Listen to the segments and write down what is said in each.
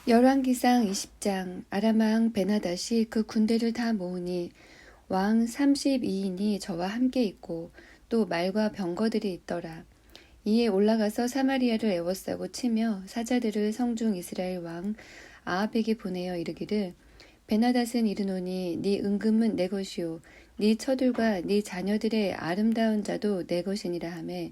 열왕기상 20장. 아람 왕 베나닷이 그 군대를 다 모으니 왕 32인이 저와 함께 있고 또 말과 병거들이 있더라. 이에 올라가서 사마리아를 에워싸고 치며 사자들을 성중 이스라엘 왕 아합에게 보내어 이르기를, 베나닷은 이르노니 네 은금은 내 것이요 네 처들과 네 자녀들의 아름다운 자도 내 것이니라 하매,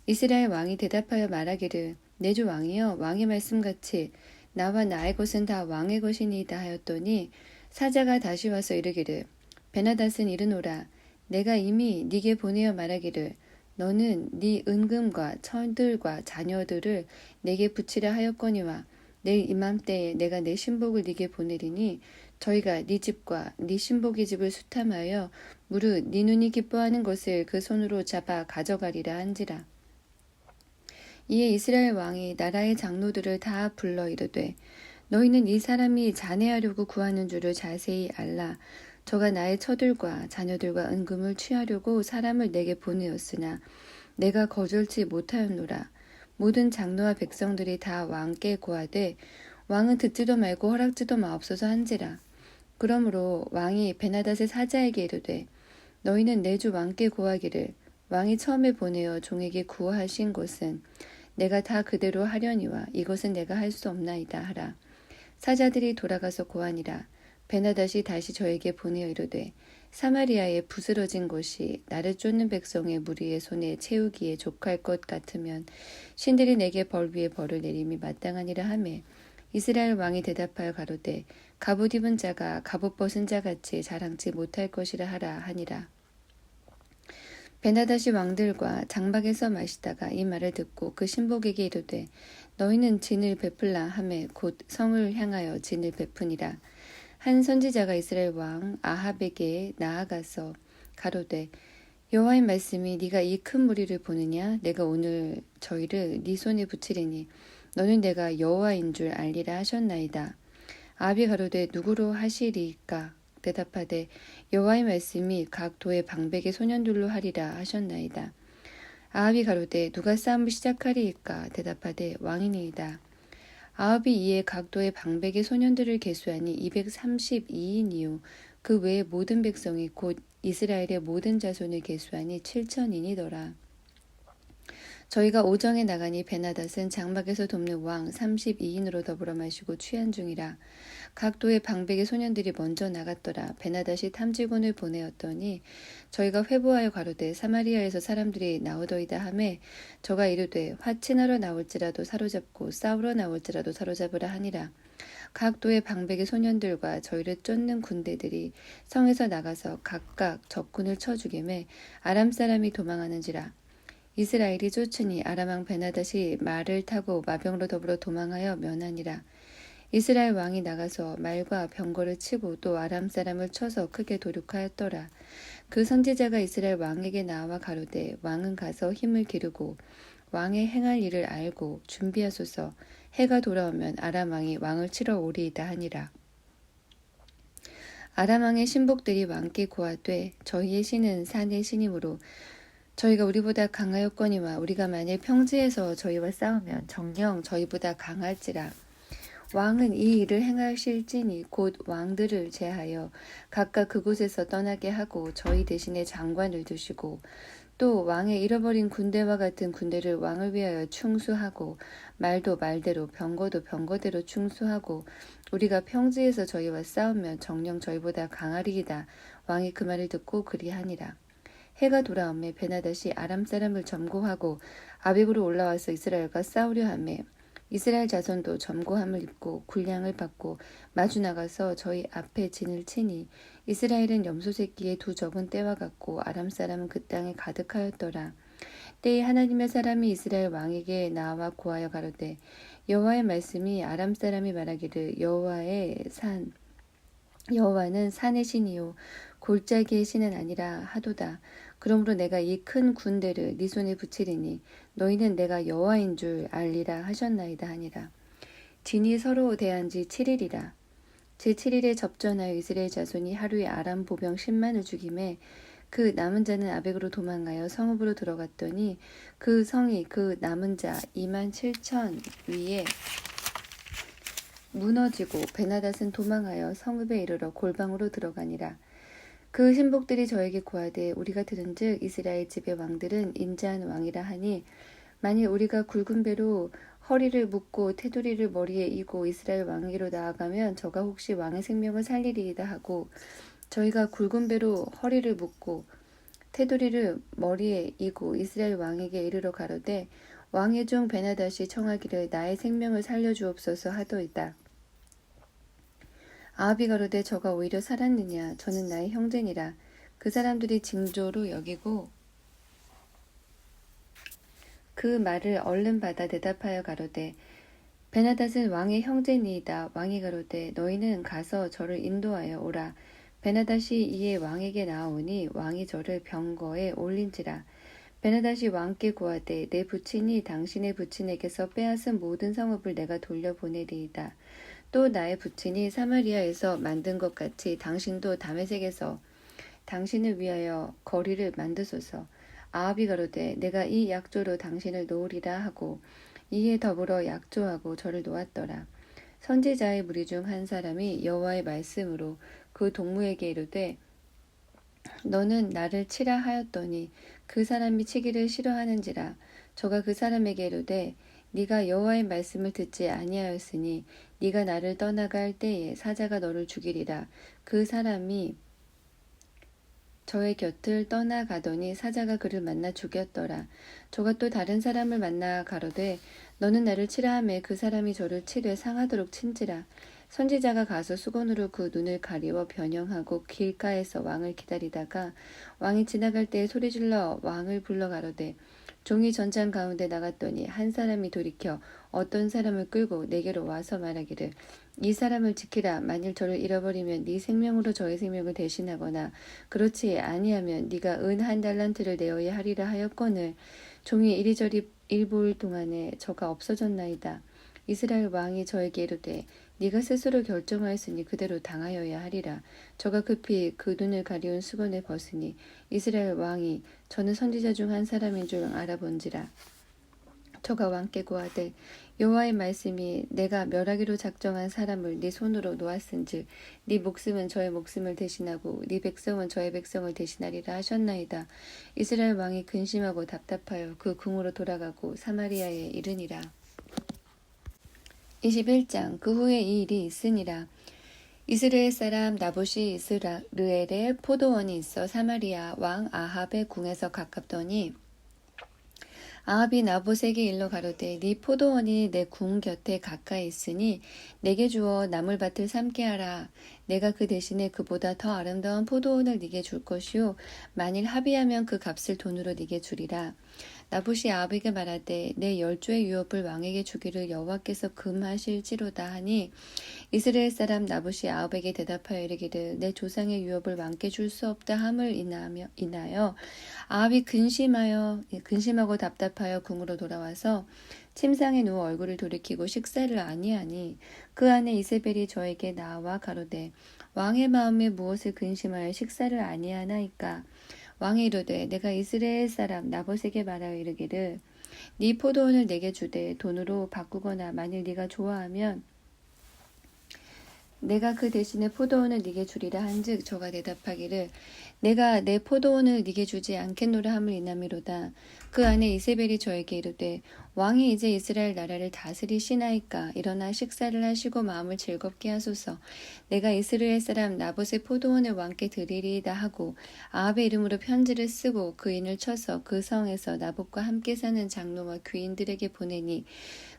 이스라엘 왕이 대답하여 말하기를, 내 주 왕이여, 왕의 말씀같이 나와 나의 것은 다 왕의 것이니이다 하였더니, 사자가 다시 와서 이르기를, 베나닷은 이르노라, 내가 이미 네게 보내어 말하기를 너는 네 은금과 처들과 자녀들을 내게 붙이라 하였거니와, 내일 이맘때에 내가 내 신복을 네게 보내리니 저희가 네 집과 네 신복의 집을 수탐하여 무릇 네 눈이 기뻐하는 것을 그 손으로 잡아 가져가리라 한지라. 이에 이스라엘 왕이 나라의 장로들을 다 불러 이르되, 너희는 이 사람이 잔해하려고 구하는 줄을 자세히 알라. 저가 나의 처들과 자녀들과 은금을 취하려고 사람을 내게 보내었으나 내가 거절치 못하였노라. 모든 장로와 백성들이 다 왕께 고하되 왕은 듣지도 말고 허락지도 마옵소서 한지라. 그러므로 왕이 베나닷의 사자에게 이르되, 너희는 내 주 왕께 고하기를, 왕이 처음에 보내어 종에게 구하신 것은 내가 다 그대로 하려니와 이것은 내가 할 수 없나이다 하라. 사자들이 돌아가서 고하니라. 베나닷이 다시 저에게 보내어 이르되, 사마리아에 부스러진 것이 나를 쫓는 백성의 무리의 손에 채우기에 족할 것 같으면 신들이 내게 벌 위에 벌을 내림이 마땅하니라 하매, 이스라엘 왕이 대답하여 가로되, 갑옷 입은 자가 갑옷 벗은 자같이 자랑치 못할 것이라 하라 하니라. 베나닷이 왕들과 장막에서 마시다가 이 말을 듣고 그 신복에게 이르되, 너희는 진을 베풀라 하매 곧 성을 향하여 진을 베푸니라. 한 선지자가 이스라엘 왕 아합에게 나아가서 가로되, 여호와의 말씀이 네가 이 큰 무리를 보느냐? 내가 오늘 저희를 네 손에 붙이리니 너는 내가 여호와인 줄 알리라 하셨나이다. 아합이 가로되, 누구로 하시리이까? 대답하되, 여호와의 말씀이 각 도의 방백의 소년들로 하리라 하셨나이다. 아합이 가로되, 누가 싸움을 시작하리이까? 대답하되, 왕이니이다. 아합이 이에 각 도의 방백의 소년들을 계수하니 232인이요 그 외의 모든 백성이 곧 이스라엘의 모든 자손을 계수하니 7천인이더라. 저희가 오정에 나가니 베나닷은 장막에서 돕는 왕 32인으로 더불어 마시고 취한 중이라. 각 도의 방백의 소년들이 먼저 나갔더라. 베나닷이 탐지군을 보내었더니 저희가 회부하여 가로되, 사마리아에서 사람들이 나오더이다 하매, 저가 이르되, 화친하러 나올지라도 사로잡고 싸우러 나올지라도 사로잡으라 하니라. 각 도의 방백의 소년들과 저희를 쫓는 군대들이 성에서 나가서 각각 적군을 쳐 죽이매 아람 사람이 도망하는지라. 이스라엘이 쫓으니 아람 왕 베나닷이 말을 타고 마병으로 더불어 도망하여 면하니라. 이스라엘 왕이 나가서 말과 병거를 치고 또 아람 사람을 쳐서 크게 도륙하였더라. 그 선지자가 이스라엘 왕에게 나와 가로되, 왕은 가서 힘을 기르고 왕의 행할 일을 알고 준비하소서. 해가 돌아오면 아람 왕이 왕을 치러 오리이다 하니라. 아람 왕의 신복들이 왕께 고하되, 저희의 신은 산의 신이므로 저희가 우리보다 강하였거니와 우리가 만일 평지에서 저희와 싸우면 정녕 저희보다 강할지라. 왕은 이 일을 행하실지니 곧 왕들을 제하여 각각 그곳에서 떠나게 하고 저희 대신에 장관을 두시고, 또 왕의 잃어버린 군대와 같은 군대를 왕을 위하여 충수하고, 말도 말대로 병거도 병거대로 충수하고, 우리가 평지에서 저희와 싸우면 정녕 저희보다 강하리이다. 왕이 그 말을 듣고 그리하니라. 해가 돌아오매 베나닷이 아람 사람을 점거하고 아벡으로 올라와서 이스라엘과 싸우려 하매, 이스라엘 자손도 점거함을 입고 군량을 받고 마주 나가서 저희 앞에 진을 치니, 이스라엘은 염소 새끼의 두 적은 때와 같고 아람 사람은 그 땅에 가득하였더라. 때에 하나님의 사람이 이스라엘 왕에게 나와 고하여 가로되, 여호와의 말씀이 아람 사람이 말하기를, 여호와는 산의 신이요 골짜기의 신은 아니라 하도다. 그러므로 내가 이 큰 군대를 네 손에 붙이리니 너희는 내가 여호와인 줄 알리라 하셨나이다 하니라. 진이 서로 대한 지 7일이라. 제7일에 접전하여 이스라엘 자손이 하루에 아람 보병 10만을 죽임에, 그 남은 자는 아벡으로 도망하여 성읍으로 들어갔더니 그 성이 그 남은 자 2만 7천 위에 무너지고 베나닷은 도망하여 성읍에 이르러 골방으로 들어가니라. 그 신복들이 저에게 고하되 우리가 들은즉 이스라엘 집의 왕들은 인자한 왕이라 하니 만일 우리가 굵은 배로 허리를 묶고 테두리를 머리에 이고 이스라엘 왕에게로 나아가면 저가 혹시 왕의 생명을 살리리이다 하고 저희가 굵은 배로 허리를 묶고 테두리를 머리에 이고 이스라엘 왕에게 이르러 가로되 왕의 종 베나닷이 청하기를 나의 생명을 살려주옵소서 하도이다. 아합이 가로되 저가 오히려 살았느냐 저는 나의 형제니라. 그 사람들이 징조로 여기고 그 말을 얼른 받아 대답하여 가로되 베나닷은 왕의 형제니이다. 왕이 가로되 너희는 가서 저를 인도하여 오라. 베나닷이 이에 왕에게 나아오니 왕이 저를 병거에 올린지라. 베나닷이 왕께 고하되 내 부친이 당신의 부친에게서 빼앗은 모든 성읍을 내가 돌려보내리이다. 또 나의 부친이 사마리아에서 만든 것 같이 당신도 다메섹에서 당신을 위하여 거리를 만드소서. 아합이 가로되 내가 이 약조로 당신을 놓으리라 하고 이에 더불어 약조하고 저를 놓았더라. 선지자의 무리 중 한 사람이 여호와의 말씀으로 그 동무에게 이르되 너는 나를 치라 하였더니 그 사람이 치기를 싫어하는지라. 저가 그 사람에게 이르되 네가 여호와의 말씀을 듣지 아니하였으니 네가 나를 떠나갈 때에 사자가 너를 죽이리라. 그 사람이 저의 곁을 떠나가더니 사자가 그를 만나 죽였더라. 저가 또 다른 사람을 만나 가로되 너는 나를 치라 하매 그 사람이 저를 치되 상하도록 친지라. 선지자가 가서 수건으로 그 눈을 가리워 변형하고 길가에서 왕을 기다리다가 왕이 지나갈 때에 소리질러 왕을 불러 가로되 종이 전장 가운데 나갔더니 한 사람이 돌이켜 어떤 사람을 끌고 내게로 와서 말하기를 이 사람을 지키라. 만일 저를 잃어버리면 네 생명으로 저의 생명을 대신하거나 그렇지 아니하면 네가 은 한 달란트를 내어야 하리라 하였거늘 종이 이리저리 일볼 동안에 저가 없어졌나이다. 이스라엘 왕이 저에게 이르되 네가 스스로 결정하였으니 그대로 당하여야 하리라. 저가 급히 그 눈을 가리운 수건을 벗으니 이스라엘 왕이 저는 선지자 중 한 사람인 줄 알아본지라. 저가 왕께 고하되 여호와의 말씀이 내가 멸하기로 작정한 사람을 네 손으로 놓았은즉 네 목숨은 저의 목숨을 대신하고 네 백성은 저의 백성을 대신하리라 하셨나이다. 이스라엘 왕이 근심하고 답답하여 그 궁으로 돌아가고 사마리아에 이르니라. 21장 그 후에 이 일이 있으니라. 이스라엘 사람 나봇이 이스라엘에 포도원이 있어 사마리아 왕 아합의 궁에서 가깝더니 아합이 나봇에게 일러 가로되 네 포도원이 내 궁 곁에 가까이 있으니 내게 주어 나물밭을 삼게 하라. 내가 그 대신에 그보다 더 아름다운 포도원을 네게 줄 것이요 만일 합의하면 그 값을 돈으로 네게 주리라. 나봇이 아합에게 말하되 내 10조의 유업을 왕에게 주기를 여호와께서 금하실지로다 하니 이스라엘 사람 나봇이 아합에게 대답하여 이르기를 내 조상의 유업을 왕께 줄 수 없다 함을 인하여 아합이 근심하고 답답하여 궁으로 돌아와서 침상에 누워 얼굴을 돌이키고 식사를 아니하니 그 안에 이세벨이 저에게 나와 가로되 왕의 마음에 무엇을 근심하여 식사를 아니하나이까. 왕이 이르되 내가 이스라엘 사람 나봇에게 말하여 이르기를 네 포도원을 내게 주되 돈으로 바꾸거나 만일 네가 좋아하면 내가 그 대신에 포도원을 네게 주리라 한즉 저가 대답하기를 내가 내 포도원을 네게 주지 않겠노라 함을 인함이로다. 그 안에 이세벨이 저에게 이르되 왕이 이제 이스라엘 나라를 다스리시나이까. 일어나 식사를 하시고 마음을 즐겁게 하소서. 내가 이스라엘 사람 나봇의 포도원을 왕께 드리리이다 하고 아합의 이름으로 편지를 쓰고 그 인을 쳐서 그 성에서 나봇과 함께 사는 장로와 귀인들에게 보내니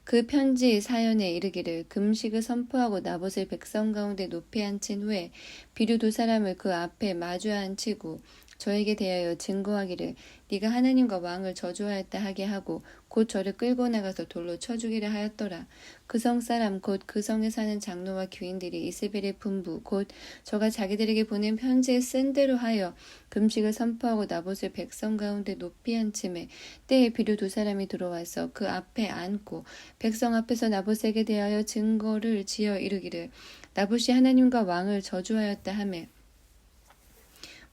그 편지 사연에 이르기를 금식을 선포하고 나봇을 백성 가운데 높이 앉힌 후에 비류 2사람을 그 앞에 마주 앉히고 저에게 대하여 증거하기를 네가 하나님과 왕을 저주하였다 하게 하고 곧 저를 끌고 나가서 돌로 쳐 죽이려 하였더라. 그 성 사람 곧 그 성에 사는 장로와 귀인들이 이세벨의 분부 곧 저가 자기들에게 보낸 편지에 쓴 대로 하여 금식을 선포하고 나봇을 백성 가운데 높이 앉힘에 때에 비류 2사람이 들어와서 그 앞에 앉고 백성 앞에서 나봇에게 대하여 증거를 지어 이르기를 나봇이 하나님과 왕을 저주하였다 하매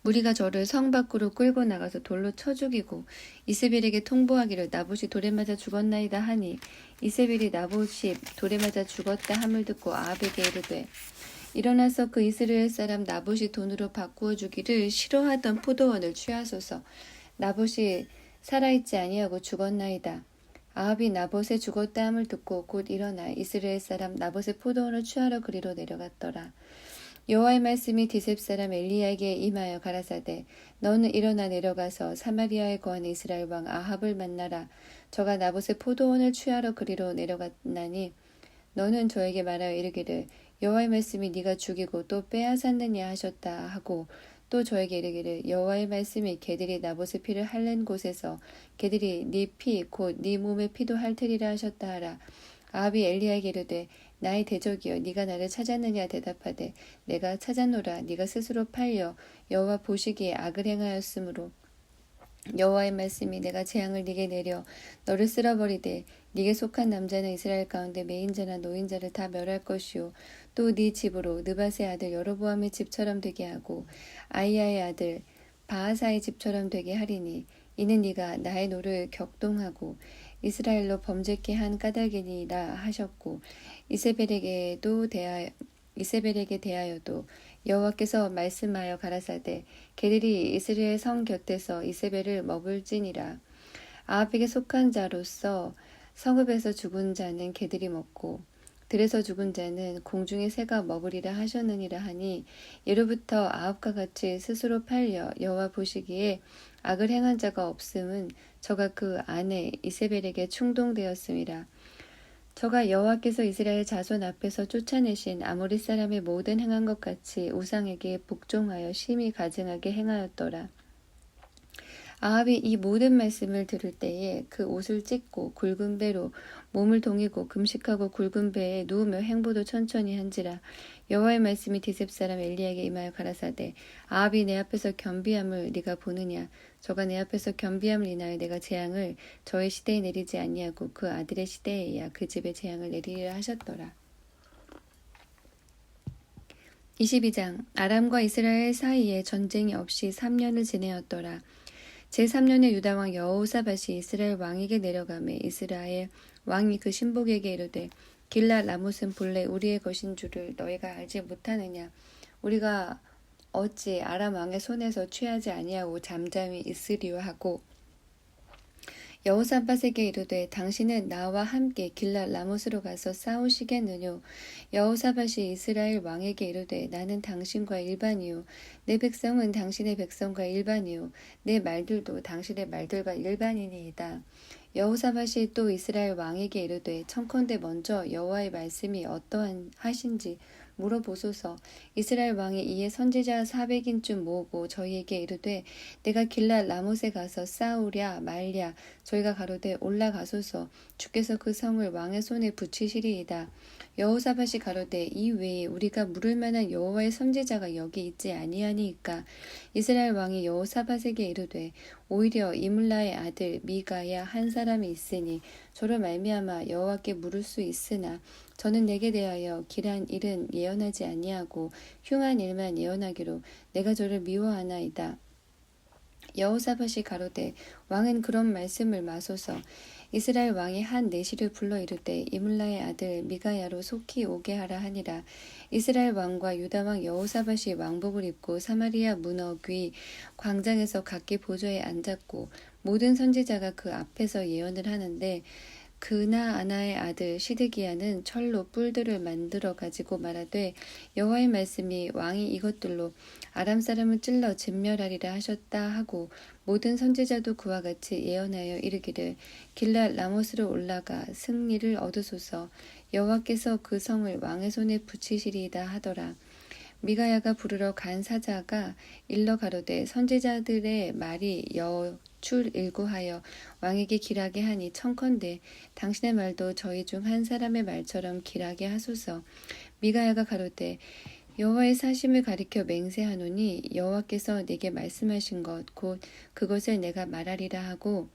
무리가 저를 성 밖으로 끌고 나가서 돌로 쳐 죽이고 이세벨에게 통보하기를 나봇이 돌에 맞아 죽었나이다 하니 이세벨이 나봇이 돌에 맞아 죽었다 함을 듣고 아합에게 이르되 일어나서 그 이스라엘 사람 나봇이 돈으로 바꾸어 주기를 싫어하던 포도원을 취하소서. 나봇이 살아있지 아니하고 죽었나이다. 아합이 나봇의 죽었다 함을 듣고 곧 일어나 이스라엘 사람 나봇의 포도원을 취하러 그리로 내려갔더라. 여호와의 말씀이 디셉 사람 엘리야에게 임하여 가라사대 너는 일어나 내려가서 사마리아에 거하는 이스라엘 왕 아합을 만나라. 저가 나봇의 포도원을 취하러 그리로 내려갔나니 너는 저에게 말하여 이르기를 여호와의 말씀이 네가 죽이고 또 빼앗았느냐 하셨다 하고 또 저에게 이르기를 여호와의 말씀이 개들이 나봇의 피를 핥는 곳에서 개들이 네 피 곧 네 몸의 피도 핥으리라 하셨다 하라. 아합이 엘리야에게 이르되 나의 대적이여 네가 나를 찾았느냐 대답하되 내가 찾았노라. 네가 스스로 팔려 여호와 보시기에 악을 행하였으므로 여호와의 말씀이 내가 재앙을 네게 내려 너를 쓸어버리되 네게 속한 남자는 이스라엘 가운데 매인자나 노인자를 다 멸할 것이요 또 네 집으로 느밧의 아들 여로보암의 집처럼 되게 하고 아이야의 아들 바하사의 집처럼 되게 하리니 이는 네가 나의 노를 격동하고 이스라엘로 범죄케 한 까닭이니라 하셨고 이세벨에게 대하여도 여호와께서 말씀하여 가라사대 개들이 이스라엘 성 곁에서 이세벨을 먹을지니라. 아합에게 속한 자로서 성읍에서 죽은 자는 개들이 먹고 들에서 죽은 자는 공중의 새가 먹으리라 하셨느니라 하니 예로부터 아합과 같이 스스로 팔려 여호와 보시기에 악을 행한 자가 없음은 저가 그 아내 이세벨에게 충동되었음이라. 저가 여호와께서 이스라엘 자손 앞에서 쫓아내신 아모리 사람의 모든 행한 것 같이 우상에게 복종하여 심히 가증하게 행하였더라. 아합이 이 모든 말씀을 들을 때에 그 옷을 찢고 굵은 배로 몸을 동이고 금식하고 굵은 배에 누우며 행보도 천천히 한지라. 여호와의 말씀이 디셉 사람 엘리야에게 임하여 가라사대 아합이 내 앞에서 겸비함을 네가 보느냐. 저가 내 앞에서 겸비함을 인하여 내가 재앙을 저의 시대에 내리지 아니하고 그 아들의 시대에야 그 집에 재앙을 내리리라 하셨더라. 22장 아람과 이스라엘 사이에 전쟁이 없이 3년을 지내었더라. 제3년에 유다왕 여호사밧이 이스라엘 왕에게 내려가매 이스라엘 왕이 그 신복에게 이르되 길랏 라못은 본래 우리의 것인 줄을 너희가 알지 못하느냐. 우리가 어찌 아람 왕의 손에서 취하지 아니하고 잠잠히 있으리요 하고 여호사밧에게 이르되 당신은 나와 함께 길랏 라못으로 가서 싸우시겠느뇨. 여호사밧이 이스라엘 왕에게 이르되 나는 당신과 일반이요 내 백성은 당신의 백성과 일반이요 내 말들도 당신의 말들과 일반이니이다. 여호사밧이 또 이스라엘 왕에게 이르되 청컨대 먼저 여호와의 말씀이 어떠하신지 물어보소서. 이스라엘 왕이 이에 선지자 400인쯤 모으고 저희에게 이르되 내가 길랏 라못에 가서 싸우랴 말랴. 저희가 가로되 올라가소서. 주께서 그 성을 왕의 손에 붙이시리이다. 여호사밧이 가로되 이 외에 우리가 물을 만한 여호와의 선지자가 여기 있지 아니하니이까. 이스라엘 왕이 여호사밧에게 이르되 오히려 이물라의 아들 미가야 한 사람이 있으니 저로 말미암아 여호와께 물을 수 있으나 저는 내게 대하여 길한 일은 예언하지 아니하고 흉한 일만 예언하기로 내가 저를 미워하나이다. 여호사밧이 가로되 왕은 그런 말씀을 마소서. 이스라엘 왕이 한 내시를 불러 이르되 이물라의 아들 미가야로 속히 오게 하라 하니라. 이스라엘 왕과 유다 왕 여호사밧이 왕복을 입고 사마리아 문어 귀 광장에서 각기 보좌에 앉았고 모든 선지자가 그 앞에서 예언을 하는데 그나아나의 아들 시드기야는 철로 뿔들을 만들어 가지고 말하되 여호와의 말씀이 왕이 이것들로 아람 사람을 찔러 진멸하리라 하셨다 하고 모든 선지자도 그와 같이 예언하여 이르기를 길랏 라못으로 올라가 승리를 얻으소서. 여호와께서 그 성을 왕의 손에 붙이시리이다 하더라. 미가야가 부르러 간 사자가 일러 가로되 선지자들의 말이 여출일구하여 왕에게 길하게 하니 청컨대 당신의 말도 저희 중 한 사람의 말처럼 길하게 하소서. 미가야가 가로되 여호와의 사심을 가리켜 맹세하노니 여호와께서 내게 말씀하신 것 곧 그것을 내가 말하리라 하고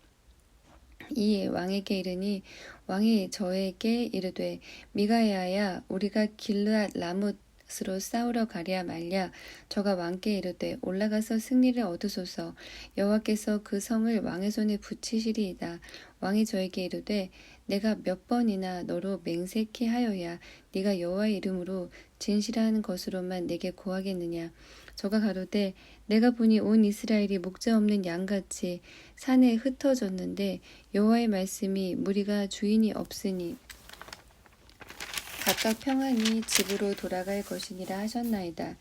이에 왕에게 이르니 왕이 저에게 이르되 미가야야 우리가 길르앗 라못 것으로 싸우러 가랴 말랴. 저가 왕께 이르되 올라가서 승리를 얻으소서. 여호와께서 그 성을 왕의 손에 붙이시리이다. 왕이 저에게 이르되 내가 몇 번이나 너로 맹세케 하여야 네가 여호와의 이름으로 진실한 것으로만 내게 고하겠느냐. 저가 가로되 내가 보니 온 이스라엘이 목자 없는 양같이 산에 흩어졌는데 여호와의 말씀이 무리가 주인이 없으니 각각 평안히 집으로 돌아갈 것이니라 하셨나이다.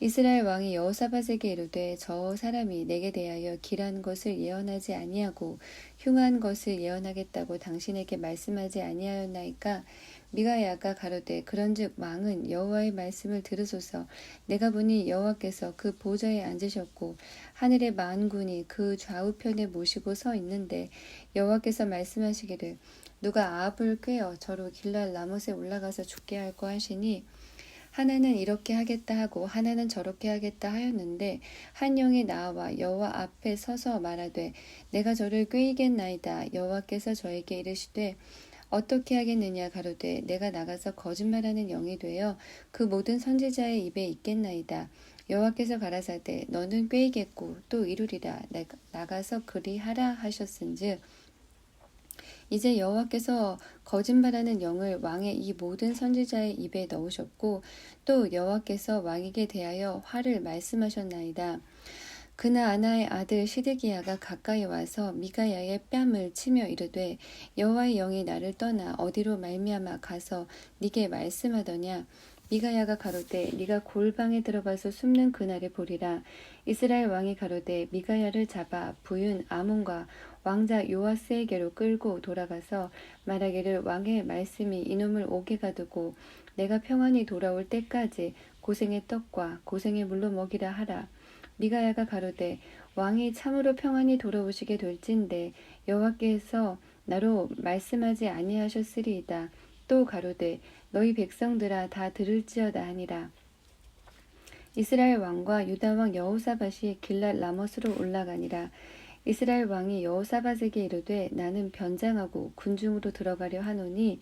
이스라엘 왕이 여호사밧에게 이르되 저 사람이 내게 대하여 길한 것을 예언하지 아니하고 흉한 것을 예언하겠다고 당신에게 말씀하지 아니하였나이까. 미가야가 가로되 그런즉 왕은 여호와의 말씀을 들으소서. 내가 보니 여호와께서 그 보좌에 앉으셨고 하늘의 만군이 그 좌우편에 모시고 서 있는데 여호와께서 말씀하시기를 누가 아합을 꾀어 저로 길랄 라못에 올라가서 죽게 할까 하시니 하나는 이렇게 하겠다 하고 하나는 저렇게 하겠다 하였는데 한 영이 나와 여호와 앞에 서서 말하되 내가 저를 꾀이겠나이다. 여호와께서 저에게 이르시되 어떻게 하겠느냐 가로되 내가 나가서 거짓말하는 영이 되어 그 모든 선지자의 입에 있겠나이다. 여호와께서 가라사대 너는 꾀이겠고 또 이루리라. 내가 나가서 그리하라 하셨은즉 이제 여호와께서 거짓말하는 영을 왕의 이 모든 선지자의 입에 넣으셨고 또 여호와께서 왕에게 대하여 화를 말씀하셨나이다. 그나아나의 아들 시드기야가 가까이 와서 미가야의 뺨을 치며 이르되 여호와의 영이 나를 떠나 어디로 말미암아 가서 네게 말씀하더냐. 미가야가 가로되 네가 골방에 들어가서 숨는 그날을 보리라. 이스라엘 왕이 가로되 미가야를 잡아 부윤 아몬과 왕자 요아스에게로 끌고 돌아가서 말하기를 왕의 말씀이 이놈을 옥에 가두고 내가 평안히 돌아올 때까지 고생의 떡과 고생의 물로 먹이라 하라. 미가야가 가로되 왕이 참으로 평안히 돌아오시게 될진데 여호와께서 나로 말씀하지 아니하셨으리이다. 또 가로되 너희 백성들아 다 들을지어다 하니라. 이스라엘 왕과 유다 왕 여호사밧이 길랏 라못으로 올라가니라. 이스라엘 왕이 여호사밧에게 이르되 나는 변장하고 군중으로 들어가려 하노니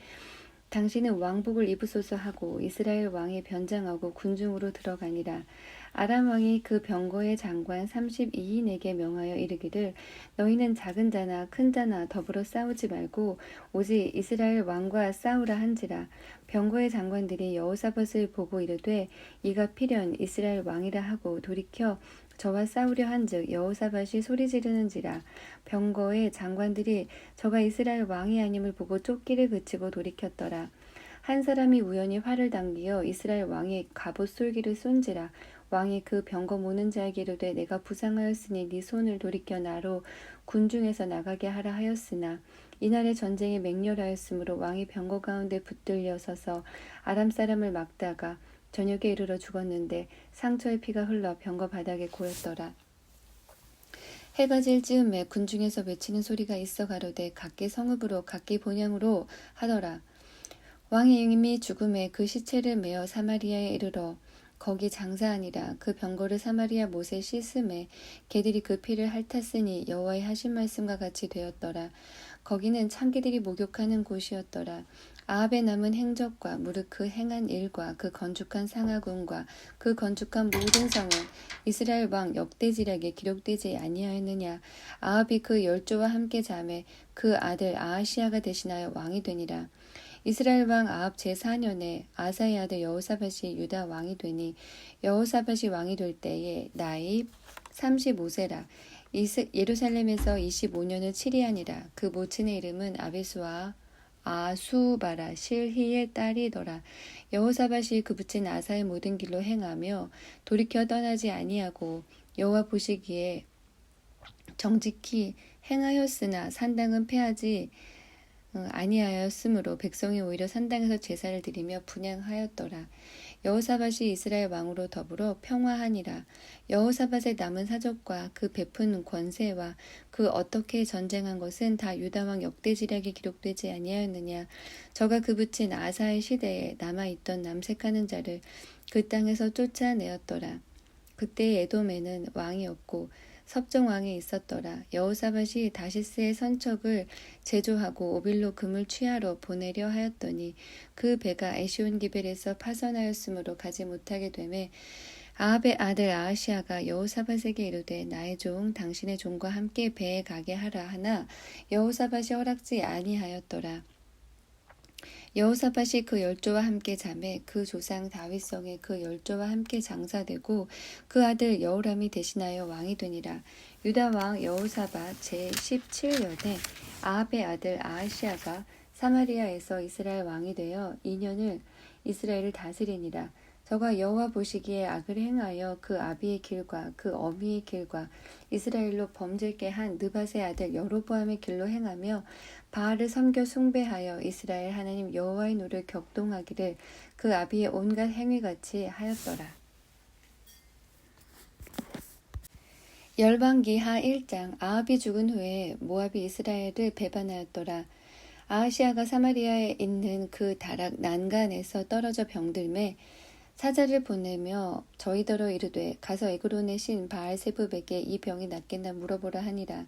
당신은 왕복을 입으소서 하고 이스라엘 왕이 변장하고 군중으로 들어가니라. 아람 왕이 그 병거의 장관 32인에게 명하여 이르기를 너희는 작은 자나 큰 자나 더불어 싸우지 말고 오직 이스라엘 왕과 싸우라 한지라. 병거의 장관들이 여호사밧을 보고 이르되 이가 필연 이스라엘 왕이라 하고 돌이켜 저와 싸우려 한즉 여호사밧이 소리 지르는지라. 병거의 장관들이 저가 이스라엘 왕이 아님을 보고 쫓기를 그치고 돌이켰더라. 한 사람이 우연히 활을 당기어 이스라엘 왕의 갑옷 솔기를 쏜지라. 왕이 그 병거 모는 자에게 이르되 내가 부상하였으니 네 손을 돌이켜 나로 군중에서 나가게 하라 하였으나 이날의 전쟁이 맹렬하였으므로 왕이 병거 가운데 붙들려 서서 아람 사람을 막다가 저녁에 이르러 죽었는데 상처의 피가 흘러 병거 바닥에 고였더라. 해가 질 즈음에 군중에서 외치는 소리가 있어 가로되 각기 성읍으로 각기 본향으로 하더라. 왕이 이미 죽음에 그 시체를 메어 사마리아에 이르러 거기 장사하니라. 그 병거를 사마리아 못에 씻음에 개들이 그 피를 핥았으니 여호와의 하신 말씀과 같이 되었더라. 거기는 참개들이 목욕하는 곳이었더라. 아합의 남은 행적과 무릇 그 행한 일과 그 건축한 상하군과 그 건축한 모든 성은 이스라엘 왕 역대지략에 기록되지 아니하였느냐. 아합이 그 열조와 함께 잠에 그 아들 아하시아가 대신하여 왕이 되니라. 이스라엘 왕 아합 제4년에 아사의 아들 여호사밧이 유다 왕이 되니 여호사밧이 왕이 될 때에 나이 35세라. 예루살렘에서 25년을 치리하니라. 그 모친의 이름은 아비수아 아수바라 실히의 딸이더라. 여호사밧이 그 붙인 아사의 모든 길로 행하며 돌이켜 떠나지 아니하고 여호와 보시기에 정직히 행하였으나 산당은 패하지 아니하였으므로 백성이 오히려 산당에서 제사를 드리며 분향하였더라. 여호사밧이 이스라엘 왕으로 더불어 평화하니라. 여호사밧의 남은 사적과 그 베푼 권세와 그 어떻게 전쟁한 것은 다 유다 왕 역대지략에 기록되지 아니하였느냐. 저가 그 붙인 아사의 시대에 남아있던 남색하는 자를 그 땅에서 쫓아내었더라. 그때 에돔에는 왕이 없고 섭정 왕이 있었더라. 여호사밧이 다시스의 선척을 제조하고 오빌로 금을 취하러 보내려 하였더니 그 배가 에시온 기벨에서 파선하였으므로 가지 못하게 되매 아합의 아들 아하시아가 여호사밧에게 이르되 나의 종 당신의 종과 함께 배에 가게 하라 하나 여호사밧이 허락지 아니하였더라. 여호사밧이 그 열조와 함께 자매 그 조상 다윗성에 그 열조와 함께 장사되고 그 아들 여호람이 대신하여 왕이 되니라. 유다 왕 여호사밧 제17년에 아합의 아들 아하시아가 사마리아에서 이스라엘 왕이 되어 2년을 이스라엘을 다스리니라. 저가 여호와 보시기에 악을 행하여 그 아비의 길과 그 어미의 길과 이스라엘로 범죄케 한 느밧의 아들 여로보암의 길로 행하며 바알을 섬겨 숭배하여 이스라엘 하나님 여호와의 노를 격동하기를 그 아비의 온갖 행위같이 하였더라. 열왕기하 1장. 아합이 죽은 후에 모압이 이스라엘을 배반하였더라. 아하시아가 사마리아에 있는 그 다락 난간에서 떨어져 병들매 사자를 보내며 저희더러 이르되 가서 에그론의 신 바알세붑에게 이 병이 낫겠나 물어보라 하니라.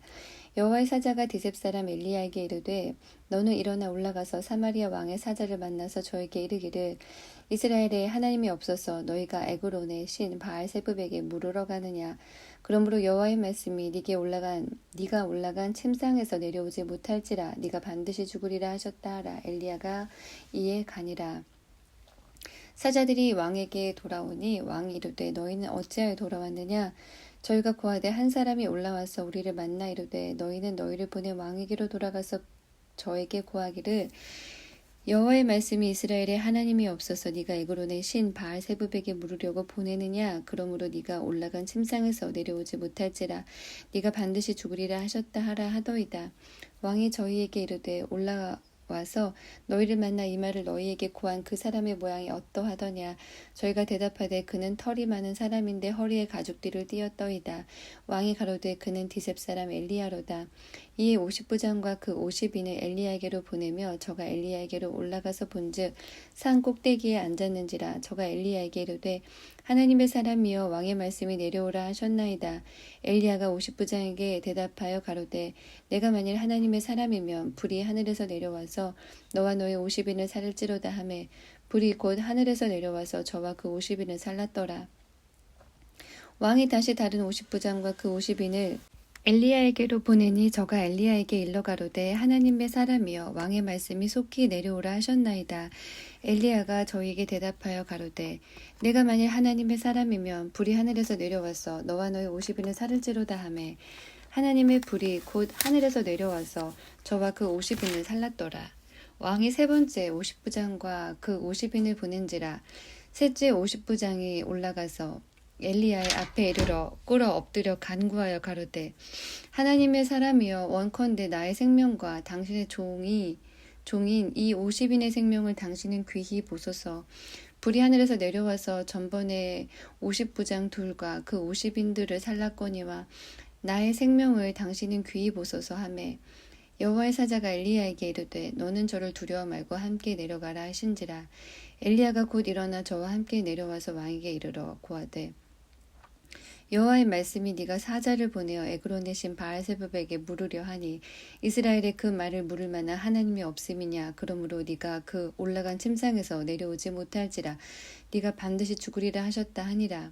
여호와의 사자가 디셉 사람 엘리야에게 이르되 너는 일어나 올라가서 사마리아 왕의 사자를 만나서 저에게 이르기를 이스라엘에 하나님이 없어서 너희가 에그론의 신 바알세붑에게 물으러 가느냐. 그러므로 여호와의 말씀이 네가 올라간 침상에서 내려오지 못할지라 네가 반드시 죽으리라 하셨다 하라. 엘리야가 이에 가니라. 사자들이 왕에게 돌아오니 왕이 이르되 너희는 어찌하여 돌아왔느냐. 저희가 고하되 한 사람이 올라와서 우리를 만나 이르되 너희는 너희를 보낸 왕에게로 돌아가서 저에게 고하기를 여호와의 말씀이 이스라엘에 하나님이 없어서 네가 에그론의 신 바알세붑에게 물으려고 보내느냐. 그러므로 네가 올라간 침상에서 내려오지 못할지라 네가 반드시 죽으리라 하셨다 하라 하더이다. 왕이 저희에게 이르되 올라와서 너희를 만나 이 말을 너희에게 고한 그 사람의 모양이 어떠하더냐. 저희가 대답하되 그는 털이 많은 사람인데 허리에 가죽띠를 띠었더이다. 왕이 가로되 그는 디셉 사람 엘리야로다. 이에 50부장과 그 50인을 엘리야에게로 보내며 저가 엘리야에게로 올라가서 본즉 산 꼭대기에 앉았는지라. 저가 엘리야에게 이르되 하나님의 사람이여 왕의 말씀이 내려오라 하셨나이다. 엘리야가 50부장에게 대답하여 가로되 내가 만일 하나님의 사람이면 불이 하늘에서 내려와서 너와 너의 50인을 살릴지로다 하매 불이 곧 하늘에서 내려와서 저와 그 50인을 살랐더라. 왕이 다시 다른 50부장과 그 50인을 엘리야에게로 보내니 저가 엘리야에게 일러 가로되 하나님의 사람이여 왕의 말씀이 속히 내려오라 하셨나이다. 엘리야가 저희에게 대답하여 가로되 내가 만일 하나님의 사람이면 불이 하늘에서 내려와서 너와 너의 50인을 살릴지로다 하매 하나님의 불이 곧 하늘에서 내려와서 저와 그 50인을 살랐더라. 왕이 세 번째 50부장과 그 50인을 보낸지라. 셋째 50부장이 올라가서 엘리야의 앞에 이르러 꿇어 엎드려 간구하여 가로되 하나님의 사람이여 원컨대 나의 생명과 당신의 종인 이 50인의 생명을 당신은 귀히 보소서. 불이 하늘에서 내려와서 전번에 50부장 둘과 그 50인들을 살랐거니와 나의 생명을 당신은 귀히 보소서 하매 여호와의 사자가 엘리야에게 이르되 너는 저를 두려워 말고 함께 내려가라 하신지라. 엘리야가 곧 일어나 저와 함께 내려와서 왕에게 이르러 고하되 여호와의 말씀이 네가 사자를 보내어 에그론의 신 바알세붑에게 물으려 하니 이스라엘에 그 말을 물을 만한 하나님이 없음이냐. 그러므로 네가 그 올라간 침상에서 내려오지 못할지라 네가 반드시 죽으리라 하셨다 하니라.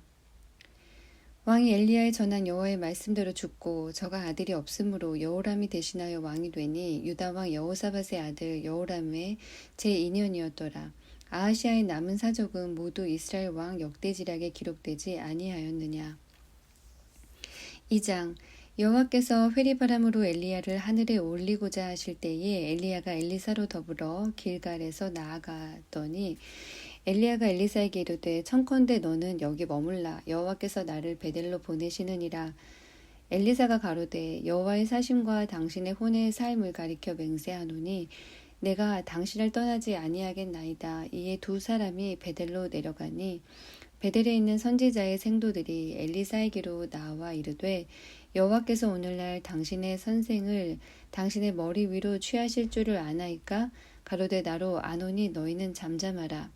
왕이 엘리야에 전한 여호와의 말씀대로 죽고 저가 아들이 없으므로 여호람이 대신하여 왕이 되니 유다 왕 여호사밧의 아들 여호람의 제2년이었더라. 아하시아의 남은 사족은 모두 이스라엘 왕 역대지략에 기록되지 아니하였느냐. 2장. 여호와께서 회리바람으로 엘리야를 하늘에 올리고자 하실 때에 엘리야가 엘리사로 더불어 길갈에서 나아가더니 엘리야가 엘리사에게 이르되 청컨대 너는 여기 머물라. 여호와께서 나를 베델로 보내시느니라. 엘리사가 가로되 여호와의 사심과 당신의 혼의 삶을 가리켜 맹세하노니 내가 당신을 떠나지 아니하겠나이다. 이에 두 사람이 베델로 내려가니 베델에 있는 선지자의 생도들이 엘리사에게로 나와 이르되 여호와께서 오늘날 당신의 선생을 당신의 머리 위로 취하실 줄을 아나이까? 가로되 나로 아노니 너희는 잠잠하라.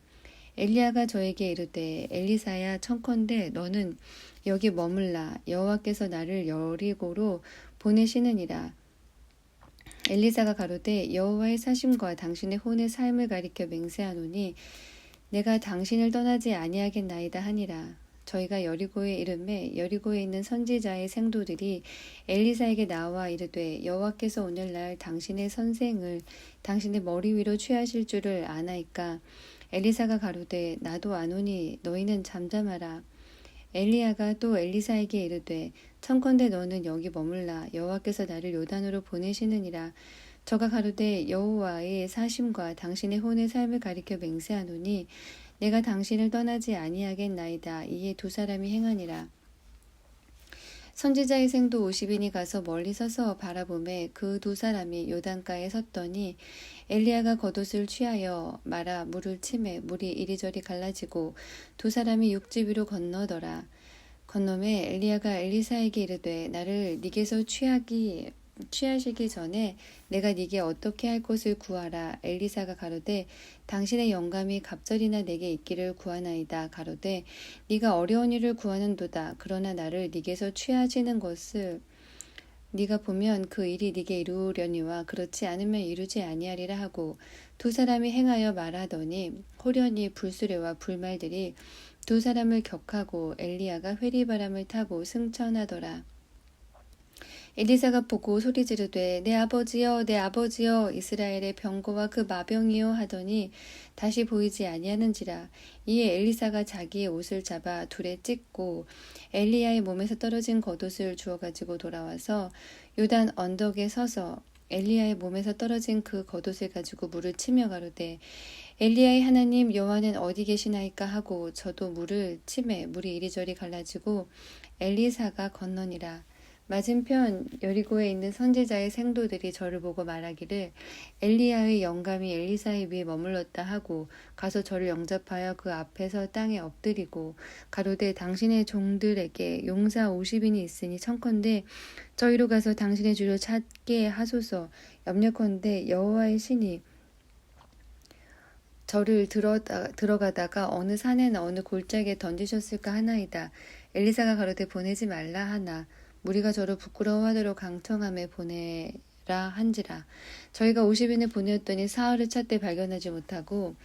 엘리야가 저에게 이르되 엘리사야 청컨대 너는 여기 머물라 여호와께서 나를 여리고로 보내시느니라. 엘리사가 가로되 여호와의 사심과 당신의 혼의 삶을 가리켜 맹세하노니 내가 당신을 떠나지 아니하겠나이다 하니라. 저희가 여리고에 이르매 여리고에 있는 선지자의 생도들이 엘리사에게 나와 이르되 여호와께서 오늘날 당신의 선생을 당신의 머리 위로 취하실 줄을 아나이까. 엘리사가 가로되 나도 아노니 너희는 잠잠하라. 엘리야가 또 엘리사에게 이르되 청컨대 너는 여기 머물라 여호와께서 나를 요단으로 보내시느니라. 저가 가로되 여호와의 사심과 당신의 혼의 삶을 가리켜 맹세하노니 내가 당신을 떠나지 아니하겠나이다. 이에 두 사람이 행하니라. 선지자의 생도 50인이 가서 멀리 서서 바라보매 그 두 사람이 요단가에 섰더니 엘리야가 겉옷을 취하여 말아 물을 치매 물이 이리저리 갈라지고 두 사람이 육지 위로 건너더라. 건너매 엘리야가 엘리사에게 이르되 나를 네게서 취하시기 전에 내가 네게 어떻게 할 것을 구하라. 엘리사가 가로되 당신의 영감이 갑절이나 내게 있기를 구하나이다. 가로되 네가 어려운 일을 구하는도다. 그러나 나를 네게서 취하시는 것을 네가 보면 그 일이 네게 이루려니와 그렇지 않으면 이루지 아니하리라 하고 두 사람이 행하여 말하더니 호련히 불수레와 불말들이 두 사람을 격하고 엘리야가 회리바람을 타고 승천하더라. 엘리사가 보고 소리 지르되 내 아버지여 내 아버지여 이스라엘의 병거와 그 마병이요 하더니 다시 보이지 아니하는지라. 이에 엘리사가 자기의 옷을 잡아 둘에 찢고 엘리야의 몸에서 떨어진 겉옷을 주워 가지고 돌아와서 요단 언덕에 서서 엘리야의 몸에서 떨어진 그 겉옷을 가지고 물을 치며 가로되 엘리야의 하나님 여호와는 어디 계시나이까 하고 저도 물을 치매 물이 이리저리 갈라지고 엘리사가 건너니라. 맞은편 여리고에 있는 선지자의 생도들이 저를 보고 말하기를 엘리야의 영감이 엘리사의 위에 머물렀다 하고 가서 저를 영접하여 그 앞에서 땅에 엎드리고 가로되 당신의 종들에게 용사 50인이 있으니 청컨대 저희로 가서 당신의 주를 찾게 하소서. 염려컨대 여호와의 신이 저를 들어가다가 어느 산에나 어느 골짜기에 던지셨을까 하나이다. 엘리사가 가로되 보내지 말라 하나 무리가 저를 부끄러워하도록 강청함에 보내라 한지라. 저희가 50인을 보내었더니 사흘을 찾되 발견하지 못하고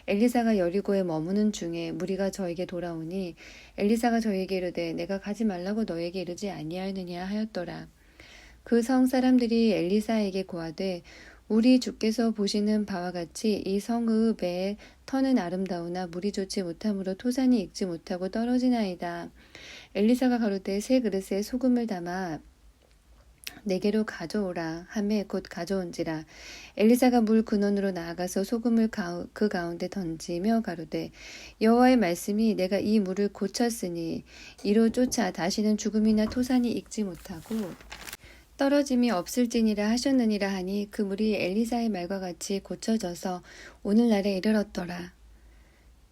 엘리사가 여리고에 머무는 중에 무리가 저에게 돌아오니 엘리사가 저에게 이르되 내가 가지 말라고 너에게 이르지 아니하였느냐 하였더라. 그 성 사람들이 엘리사에게 고하되 우리 주께서 보시는 바와 같이 이 성읍의 터는 아름다우나 물이 좋지 못하므로 토산이 익지 못하고 떨어지나이다. 엘리사가 가로되 새 그릇에 소금을 담아 내게로 가져오라 하매 곧 가져온지라. 엘리사가 물 근원으로 나아가서 소금을 그 가운데 던지며 가로되 여호와의 말씀이 내가 이 물을 고쳤으니 이로 쫓아 다시는 죽음이나 토산이 익지 못하고 떨어짐이 없을지니라 하셨느니라 하니 그 물이 엘리사의 말과 같이 고쳐져서 오늘날에 이르렀더라.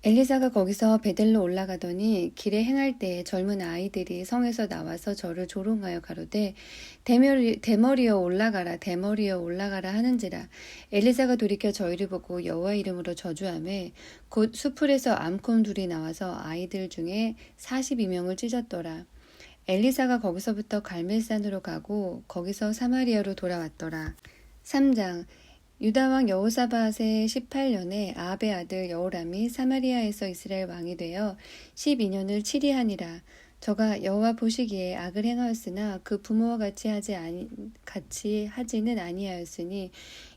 엘리사가 거기서 베델로 올라가더니 길에 행할 때에 젊은 아이들이 성에서 나와서 저를 조롱하여 가로되 대머리여 올라가라 대머리여 올라가라 하는지라. 엘리사가 돌이켜 저희를 보고 여호와 이름으로 저주하매 곧 수풀에서 암곰 둘이 나와서 아이들 중에 42명을 찢었더라. 엘리사가 거기서부터 갈멜산으로 가고 거기서 사마리아로 돌아왔더라. 3장 유다왕 여호사밧의 18년에 아합의 아들 여호람이 사마리아에서 이스라엘 왕이 되어 12년을 치리하니라. 저가 여호와 보시기에 악을 행하였으나 그 부모와 같이 하지는 아니하였으니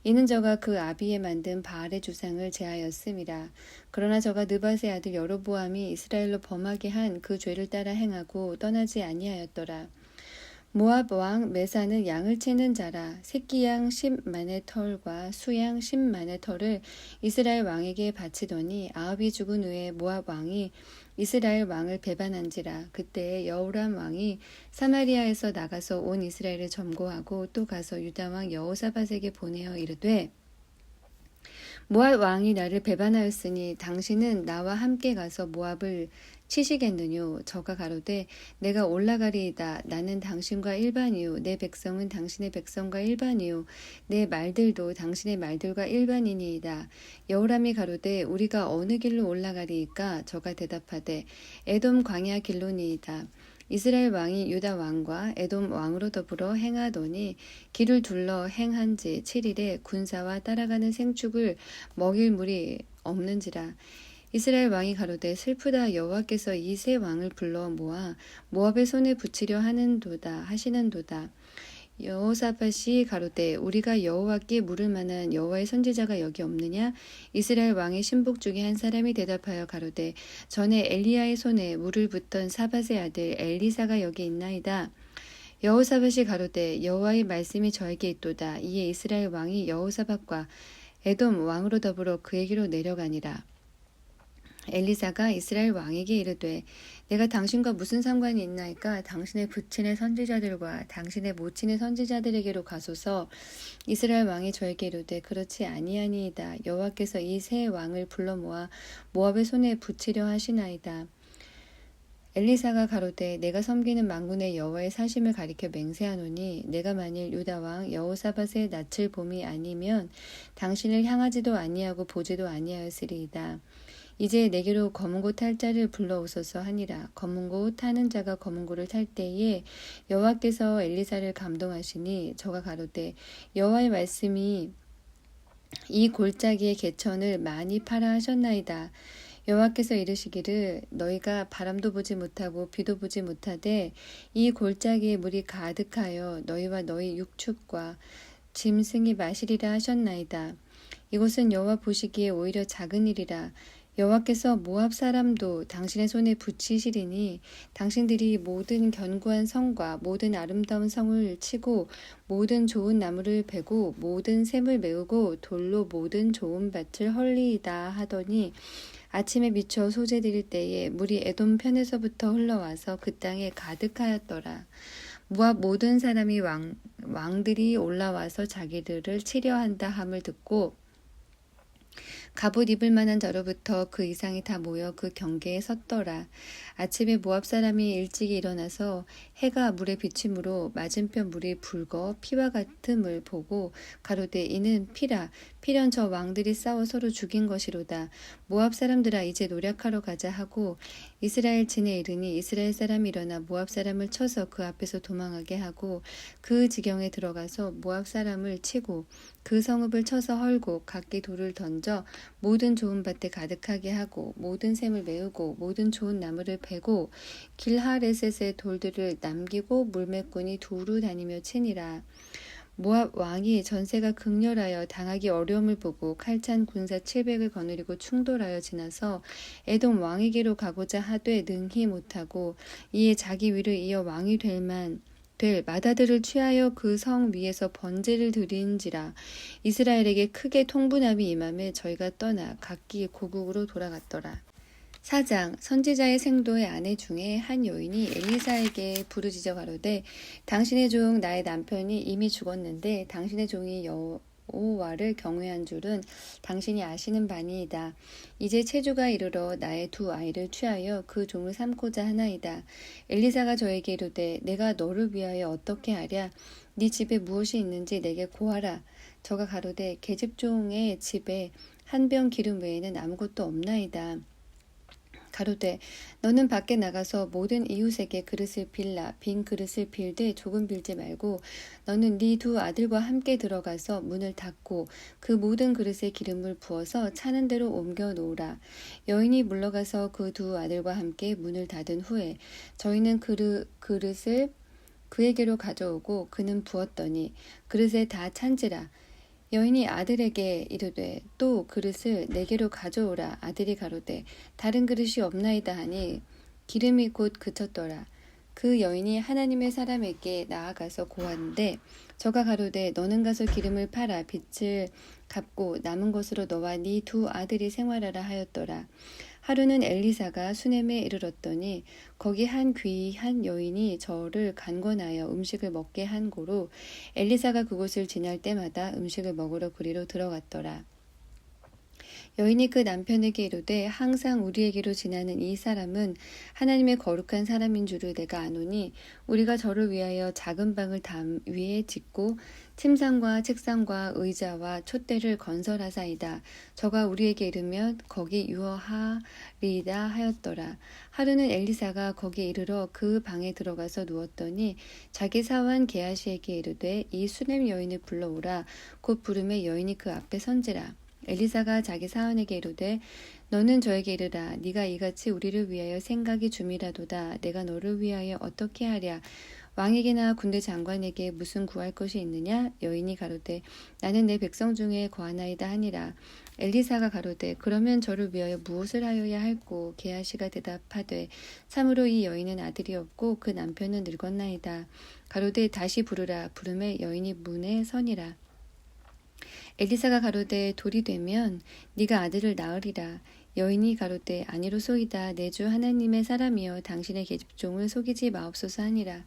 이는 저가 그 아비에 만든 바알의 주상을 제하였음이라. 그러나 저가 느밧의 아들 여로보암이 이스라엘로 범하게 한 그 죄를 따라 행하고 떠나지 아니하였더라. 모압 왕 메사는 양을 치는 자라. 새끼 양 10만의 털과 수양 10만의 털을 이스라엘 왕에게 바치더니 아합이 죽은 후에 모압 왕이 이스라엘 왕을 배반한지라. 그때 여호람 왕이 사마리아에서 나가서 온 이스라엘을 점거하고 또 가서 유다 왕 여호사밧에게 보내어 이르되 모압 왕이 나를 배반하였으니 당신은 나와 함께 가서 모압을 치시겠느뇨. 저가 가로되 내가 올라가리이다. 나는 당신과 일반이요 내 백성은 당신의 백성과 일반이요 내 말들도 당신의 말들과 일반이니이다. 여호람이 가로되 우리가 어느 길로 올라가리이까. 저가 대답하되 에돔 광야 길로니이다. 이스라엘 왕이 유다 왕과 에돔 왕으로 더불어 행하더니 길을 둘러 행한 지 7일에 군사와 따라가는 생축을 먹일 물이 없는지라. 이스라엘 왕이 가로되 슬프다. 여호와께서 이 세 왕을 불러 모아 모압의 손에 붙이려 하시는도다. 여호사밧이 가로되 우리가 여호와께 물을 만한 여호와의 선지자가 여기 없느냐? 이스라엘 왕의 신복 중에 한 사람이 대답하여 가로되 전에 엘리야의 손에 물을 붓던 사밧의 아들 엘리사가 여기 있나이다. 여호사밧이 가로되 여호와의 말씀이 저에게 있도다. 이에 이스라엘 왕이 여호사밧과 에돔 왕으로 더불어 그에게로 내려가니라. 엘리사가 이스라엘 왕에게 이르되 내가 당신과 무슨 상관이 있나이까. 당신의 부친의 선지자들과 당신의 모친의 선지자들에게로 가소서. 이스라엘 왕이 저에게 이르되 그렇지 아니하니이다. 여호와께서 이 세 왕을 불러 모아 모압의 손에 붙이려 하시나이다. 엘리사가 가로되 내가 섬기는 만군의 여호와의 사심을 가리켜 맹세하노니 내가 만일 유다 왕 여호사밧의 낯을 봄이 아니면 당신을 향하지도 아니하고 보지도 아니하였으리이다. 이제 내게로 검은고 탈 자를 불러오소서 하니라. 검은고 타는 자가 검은고를 탈 때에 여호와께서 엘리사를 감동하시니 저가 가로되 여호와의 말씀이 이 골짜기의 개천을 많이 파라 하셨나이다. 여호와께서 이르시기를 너희가 바람도 보지 못하고 비도 보지 못하되 이 골짜기에 물이 가득하여 너희와 너희 육축과 짐승이 마시리라 하셨나이다. 이곳은 여호와 보시기에 오히려 작은 일이라. 여호와께서 모압 사람도 당신의 손에 붙이시리니 당신들이 모든 견고한 성과 모든 아름다운 성을 치고 모든 좋은 나무를 베고 모든 샘을 메우고 돌로 모든 좋은 밭을 헐리이다 하더니 아침에 미쳐 소재 드릴 때에 물이 에돔 편에서부터 흘러와서 그 땅에 가득하였더라. 모압 모든 사람이 왕들이 올라와서 자기들을 치려 한다 함을 듣고 갑옷 입을 만한 자로부터 그 이상이 다 모여 그 경계에 섰더라. 아침에 모압 사람이 일찍이 일어나서 해가 물에 비침으로 맞은편 물이 붉어 피와 같음을 보고 가로되 이는 피라. 피련 저 왕들이 싸워 서로 죽인 것이로다. 모압 사람들아 이제 노력하러 가자 하고 이스라엘 진에 이르니 이스라엘 사람이 일어나 모압 사람을 쳐서 그 앞에서 도망하게 하고 그 지경에 들어가서 모압 사람을 치고 그 성읍을 쳐서 헐고 각기 돌을 던져 모든 좋은 밭에 가득하게 하고 모든 샘을 메우고 모든 좋은 나무를 베고 길하레셋의 돌들을 남기고 물매꾼이 두루 다니며 치니라. 모압 왕이 전세가 극렬하여 당하기 어려움을 보고 칼찬 군사 700을 거느리고 충돌하여 지나서 에돔 왕에게로 가고자 하되 능히 못하고 이에 자기 위를 이어 왕이 될 마다들을 취하여 그 성 위에서 번제를 드린지라. 이스라엘에게 크게 통분함이 임함에 저희가 떠나 각기 고국으로 돌아갔더라. 4장 선지자의 생도의 아내 중에 한 여인이 엘리사에게 부르짖어 가로되 당신의 종 나의 남편이 이미 죽었는데 당신의 종이 여호와를 경외한 줄은 당신이 아시는 바니이다. 이제 체주가 이르러 나의 두 아이를 취하여 그 종을 삼고자 하나이다. 엘리사가 저에게 이르되 내가 너를 위하여 어떻게 하랴? 네 집에 무엇이 있는지 내게 고하라. 저가 가로되 계집종의 집에 한 병 기름 외에는 아무것도 없나이다. 가로되 너는 밖에 나가서 모든 이웃에게 그릇을 빌라. 빈 그릇을 빌되 조금 빌지 말고 너는 네 두 아들과 함께 들어가서 문을 닫고 그 모든 그릇에 기름을 부어서 차는 대로 옮겨 놓으라. 여인이 물러가서 그 두 아들과 함께 문을 닫은 후에 저희는 그릇을 그에게로 가져오고 그는 부었더니 그릇에 다 찬지라. 여인이 아들에게 이르되 또 그릇을 내게로 가져오라. 아들이 가로되 다른 그릇이 없나이다 하니 기름이 곧 그쳤더라. 그 여인이 하나님의 사람에게 나아가서 고하는데 저가 가로되 너는 가서 기름을 팔아 빚을 갚고 남은 것으로 너와 네 두 아들이 생활하라 하였더라. 하루는 엘리사가 수넴에 이르렀더니 거기 한 귀한 여인이 저를 간권하여 음식을 먹게 한 고로 엘리사가 그곳을 지날 때마다 음식을 먹으러 그리로 들어갔더라. 여인이 그 남편에게 이르되 항상 우리에게로 지나는 이 사람은 하나님의 거룩한 사람인 줄을 내가 아노니 우리가 저를 위하여 작은 방을 담 위에 짓고 침상과 책상과 의자와 촛대를 건설하사이다. 저가 우리에게 이르면 거기 유하리이다 하였더라. 하루는 엘리사가 거기에 이르러 그 방에 들어가서 누웠더니 자기 사환 게하시에게 이르되 이 수냄 여인을 불러오라. 곧 부르매 여인이 그 앞에 선지라. 엘리사가 자기 사환에게 이르되 너는 저에게 이르라. 네가 이같이 우리를 위하여 생각이 줌이라도다. 내가 너를 위하여 어떻게 하랴. 왕에게나 군대 장관에게 무슨 구할 것이 있느냐? 여인이 가로되 나는 내 백성 중에 거하나이다 하니라. 엘리사가 가로되 그러면 저를 위하여 무엇을 하여야 할꼬? 게하시가 대답하되 참으로 이 여인은 아들이 없고 그 남편은 늙었나이다. 가로되 다시 부르라. 부르매 여인이 문에 서니라. 엘리사가 가로되 돌이 되면 네가 아들을 낳으리라. 여인이 가로되 아니로소이다. 내 주 하나님의 사람이여 당신의 계집종을 속이지 마옵소서 하니라.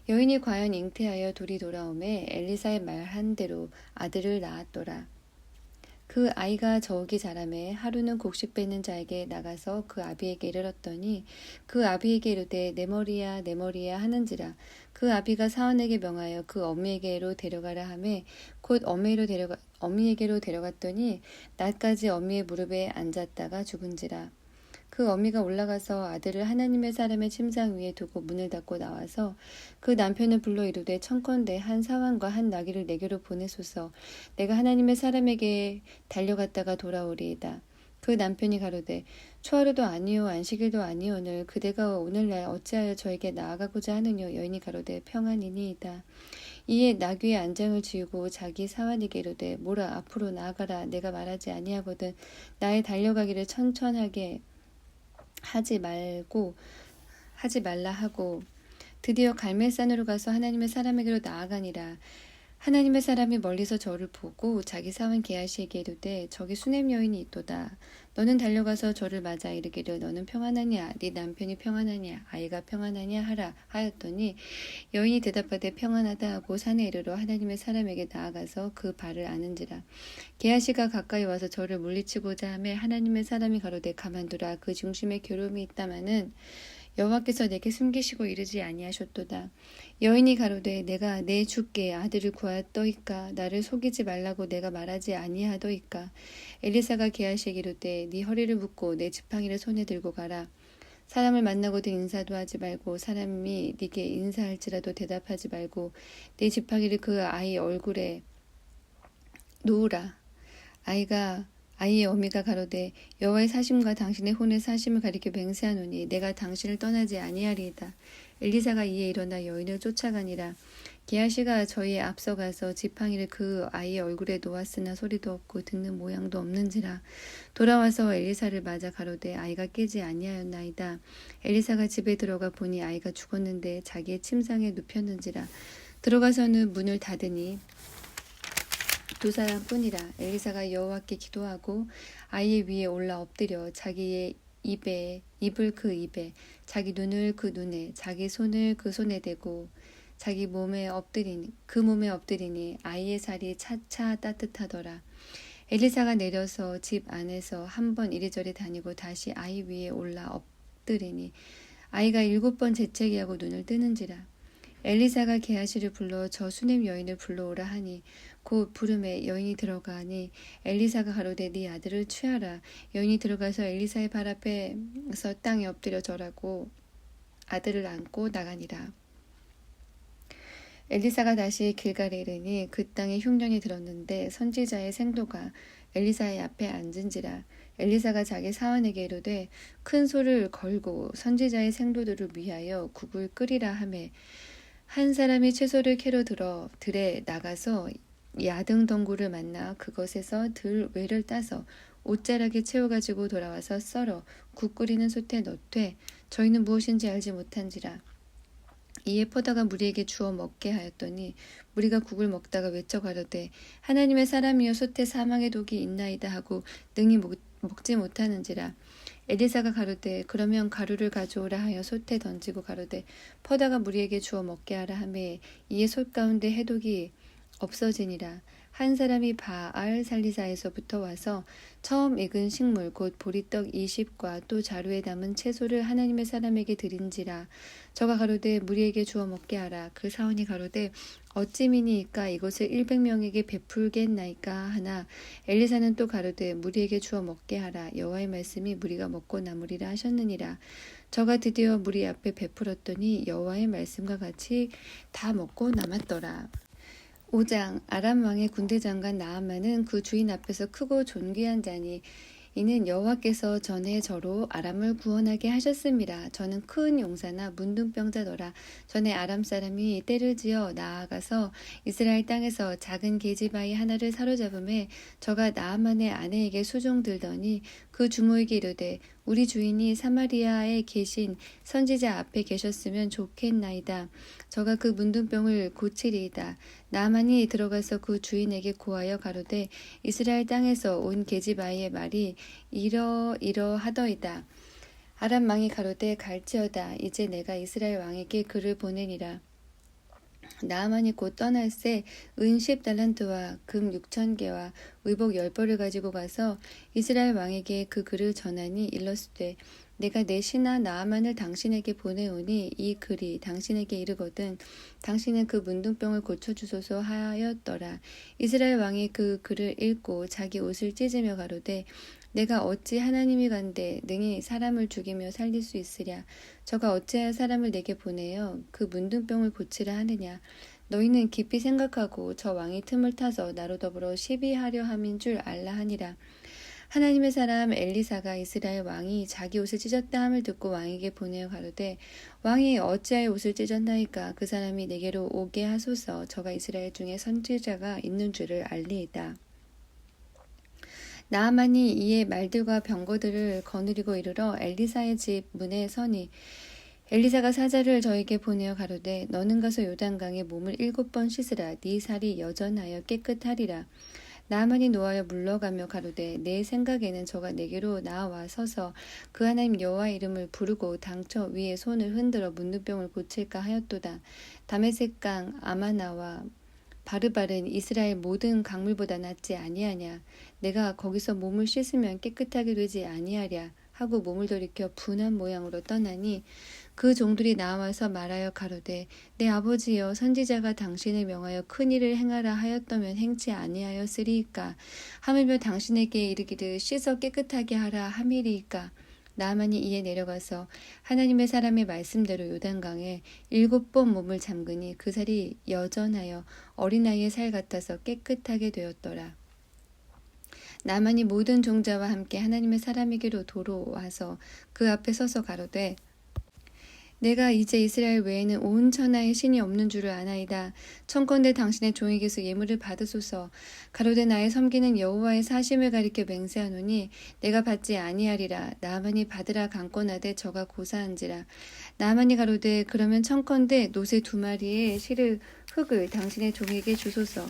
여인이 과연 잉태하여 돌이 돌아오매 엘리사의 말한 대로 아들을 낳았더라. 그 아이가 저기 자라매 하루는 곡식 빼는 자에게 나가서 그 아비에게 이르렀더니 그 아비에게 이르되 내 머리야 내 머리야 하는지라. 그 아비가 사원에게 명하여 그 어미에게로 데려가라 하매 곧 어미에게로 데려갔더니 낮까지 어미의 무릎에 앉았다가 죽은지라. 그 어미가 올라가서 아들을 하나님의 사람의 침상 위에 두고 문을 닫고 나와서 그 남편을 불러 이르되 청컨대 한 사환과 한 나귀를 내게로 보내소서. 내가 하나님의 사람에게 달려갔다가 돌아오리이다. 그 남편이 가로되 초하루도 아니요 안식일도 아니오늘 그대가 오늘날 어찌하여 저에게 나아가고자 하느뇨. 여인이 가로되 평안이니이다. 이에 나귀의 안장을 지우고 자기 사환에게 이르되 모라 앞으로 나아가라. 내가 말하지 아니하거든 나의 달려가기를 천천하게 하지 말라 하고 드디어 갈멜산으로 가서 하나님의 사람에게로 나아가니라. 하나님의 사람이 멀리서 저를 보고 자기 사원 게하시에게 이르되 저기 수냄 여인이 있도다. 너는 달려가서 저를 맞아 이르기를 너는 평안하냐 네 남편이 평안하냐 아이가 평안하냐 하라 하였더니 여인이 대답하되 평안하다 하고 산에 이르러 하나님의 사람에게 나아가서 그 발을 아는지라. 게하시가 가까이 와서 저를 물리치고자 하매 하나님의 사람이 가로되 가만두라. 그 중심에 괴로움이 있다마는 여호와께서 내게 숨기시고 이르지 아니하셨도다. 여인이 가로되 내가 내 주께 아들을 구하였더이까. 나를 속이지 말라고 내가 말하지 아니하더이까. 엘리사가 게하시에게 이르되 네 허리를 묶고 내 지팡이를 손에 들고 가라. 사람을 만나고도 인사도 하지 말고 사람이 네게 인사할지라도 대답하지 말고 내 지팡이를 그 아이 얼굴에 놓으라. 아이의 어미가 가로되 여호와의 사심과 당신의 혼의 사심을 가리켜 맹세하노니 내가 당신을 떠나지 아니하리이다. 엘리사가 이에 일어나 여인을 쫓아가니라. 게하시가 저희에 앞서가서 지팡이를 그 아이의 얼굴에 놓았으나 소리도 없고 듣는 모양도 없는지라. 돌아와서 엘리사를 맞아 가로되 아이가 깨지 아니하였나이다. 엘리사가 집에 들어가 보니 아이가 죽었는데 자기의 침상에 눕혔는지라. 들어가서는 문을 닫으니 두 사람뿐이라. 엘리사가 여호와께 기도하고 아이의 위에 올라 엎드려 자기의 입을 그 입에 자기 눈을 그 눈에 자기 손을 그 손에 대고 자기 몸에 엎드리니 아이의 살이 차차 따뜻하더라. 엘리사가 내려서 집 안에서 한 번 이리저리 다니고 다시 아이 위에 올라 엎드리니 아이가 7번 재채기하고 눈을 뜨는지라. 엘리사가 게하시를 불러 저 수냄 여인을 불러오라 하니 곧 부름에 여인이 들어가니 엘리사가 가로되 네 아들을 취하라. 여인이 들어가서 엘리사의 발 앞에서 땅에 엎드려 절하고 아들을 안고 나가니라. 엘리사가 다시 길갈에 이르니 그 땅에 흉년이 들었는데 선지자의 생도가 엘리사의 앞에 앉은지라. 엘리사가 자기 사원에게 이르되 큰 소를 걸고 선지자의 생도들을 위하여 국을 끓이라 하매 한 사람이 채소를 캐러 들에 나가서 야등 덩굴을 만나 그것에서 들외를 따서 옷자락에 채워가지고 돌아와서 썰어 국 끓이는 솥에 넣되 저희는 무엇인지 알지 못한지라. 이에 포다가 무리에게 주어 먹게 하였더니 무리가 국을 먹다가 외쳐 가로되 하나님의 사람이여 솥에 사망의 독이 있나이다 하고 능히 먹지 못하는지라. 엘리사가 가로되 그러면 가루를 가져오라 하여 솥에 던지고 가로되 포다가 무리에게 주어 먹게 하라 하매 이에 솥 가운데 해독이 없어지니라. 한 사람이 바알 살리사에서부터 와서 처음 익은 식물 곧 보리떡 20과 또 자루에 담은 채소를 하나님의 사람에게 드린지라. 저가 가로되 무리에게 주어 먹게 하라. 그 사원이 가로되 어찌미니이까 이것을 100명에게 베풀겠나이까 하나 엘리사는 또 가로되 무리에게 주어 먹게 하라. 여호와의 말씀이 무리가 먹고 남으리라 하셨느니라. 저가 드디어 무리 앞에 베풀었더니 여호와의 말씀과 같이 다 먹고 남았더라. 5장 아람 왕의 군대 장관 나아만은 그 주인 앞에서 크고 존귀한 자니 이는 여호와께서 전에 저로 아람을 구원하게 하셨습니다. 저는 큰 용사나 문둥병자더라. 전에 아람 사람이 때를 지어 나아가서 이스라엘 땅에서 작은 계집아이 하나를 사로잡음에 저가 나아만의 아내에게 수종 들더니 그 주모에게 이르되 우리 주인이 사마리아에 계신 선지자 앞에 계셨으면 좋겠나이다. 저가 그 문둥병을 고치리이다. 나아만이 들어가서 그 주인에게 고하여 가로되 이스라엘 땅에서 온 계집아이의 말이 이러하더이다. 아람 왕이 가로되 갈지어다. 이제 내가 이스라엘 왕에게 글을 보내니라. 나아만이 곧 떠날새 은 10달란트와 금 6,000개와 의복 10벌을 가지고 가서 이스라엘 왕에게 그 글을 전하니 일렀으되 내가 내 신하 나아만을 당신에게 보내오니 이 글이 당신에게 이르거든 당신은 그 문둥병을 고쳐주소서 하였더라. 이스라엘 왕이 그 글을 읽고 자기 옷을 찢으며 가로되 내가 어찌 하나님이 간데 능히 사람을 죽이며 살릴 수 있으랴. 저가 어찌하여 사람을 내게 보내어 그 문둥병을 고치라 하느냐. 너희는 깊이 생각하고 저 왕이 틈을 타서 나로 더불어 시비하려 함인 줄 알라 하니라. 하나님의 사람 엘리사가 이스라엘 왕이 자기 옷을 찢었다 함을 듣고 왕에게 보내어 가로되 왕이 어찌하여 옷을 찢었나이까. 그 사람이 내게로 오게 하소서. 저가 이스라엘 중에 선지자가 있는 줄을 알리이다. 나아만이 이에 말들과 병거들을 거느리고 이르러 엘리사의 집 문에 서니 엘리사가 사자를 저에게 보내어 가로되 너는 가서 요단강에 몸을 7번 씻으라. 네 살이 여전하여 깨끗하리라. 나아만이 노하여 물러가며 가로되 내 생각에는 저가 내게로 나와 서서 그 하나님 여호와의 이름을 부르고 당처 위에 손을 흔들어 문둥병을 고칠까 하였도다. 다메섹 강 아마나와 바르바른 이스라엘 모든 강물보다 낫지 아니하냐. 내가 거기서 몸을 씻으면 깨끗하게 되지 아니하랴 하고 몸을 돌이켜 분한 모양으로 떠나니 그 종들이 나와서 말하여 가로되 내 아버지여 선지자가 당신을 명하여 큰 일을 행하라 하였다면 행치 아니하였으리이까. 하물며 당신에게 이르기를 씻어 깨끗하게 하라 함이리이까. 나아만이 이에 내려가서 하나님의 사람의 말씀대로 요단강에 7번 몸을 잠그니 그 살이 여전하여 어린아이의 살 같아서 깨끗하게 되었더라. 나아만이 모든 종자와 함께 하나님의 사람에게로 도로와서 그 앞에 서서 가로되 내가 이제 이스라엘 외에는 온 천하에 신이 없는 줄을 아나이다. 청컨대 당신의 종에게서 예물을 받으소서. 가로되 나의 섬기는 여호와의 사심을 가리켜 맹세하노니 내가 받지 아니하리라. 나아만이 받으라 강권하되 저가 고사한지라. 나아만이 가로되 그러면 청컨대 노새 2마리의 흙을 당신의 종에게 주소서.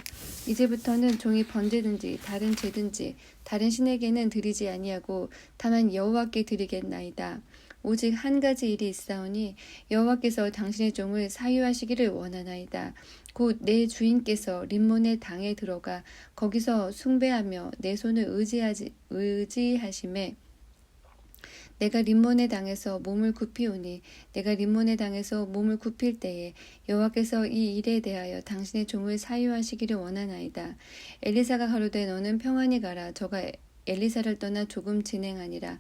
이제부터는 종이 번제든지 다른 제든지 다른 신에게는 드리지 아니하고 다만 여호와께 드리겠나이다. 오직 한 가지 일이 있사오니 여호와께서 당신의 종을 사유하시기를 원하나이다. 곧 내 주인께서 림몬의 당에 들어가 거기서 숭배하며 내 손을 의지하심에 내가 림몬의 당에서 몸을 굽히오니 내가 림몬의 당에서 몸을 굽힐 때에 여호와께서 이 일에 대하여 당신의 종을 사유하시기를 원하나이다. 엘리사가 가로되 너는 평안히 가라. 저가 엘리사를 떠나 조금 진행하니라.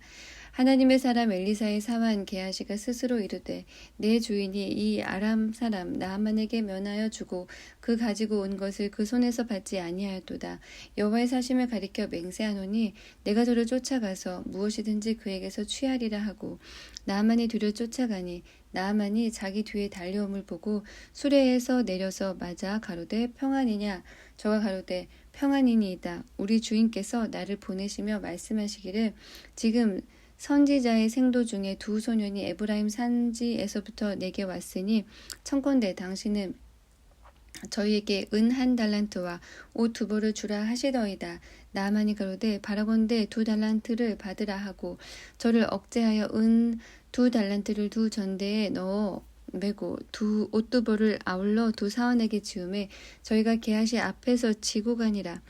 하나님의 사람 엘리사의 사환 게하시가 스스로 이르되 내 주인이 이 아람 사람 나아만에게 면하여 주고 그 가지고 온 것을 그 손에서 받지 아니하였도다. 여호와의 사심을 가리켜 맹세하노니 내가 저를 쫓아가서 무엇이든지 그에게서 취하리라 하고 나아만이 뒤를 쫓아가니 나아만이 자기 뒤에 달려옴을 보고 수레에서 내려서 맞아 가로되 평안이냐. 저가 가로되 평안이니이다. 우리 주인께서 나를 보내시며 말씀하시기를 지금 선지자의 생도 중에 2 소년이 에브라임 산지에서부터 내게 왔으니 청컨대 당신은 저희에게 은 1달란트와 옷 2벌을 주라 하시더이다. 나아만이 가로되 바라건대 2달란트를 받으라 하고 저를 억제하여 은 2달란트를 두 전대에 넣어 메고 두 옷두벌을 아울러 두 사원에게 지우매 저희가 게하시 앞에서 지고 가니라.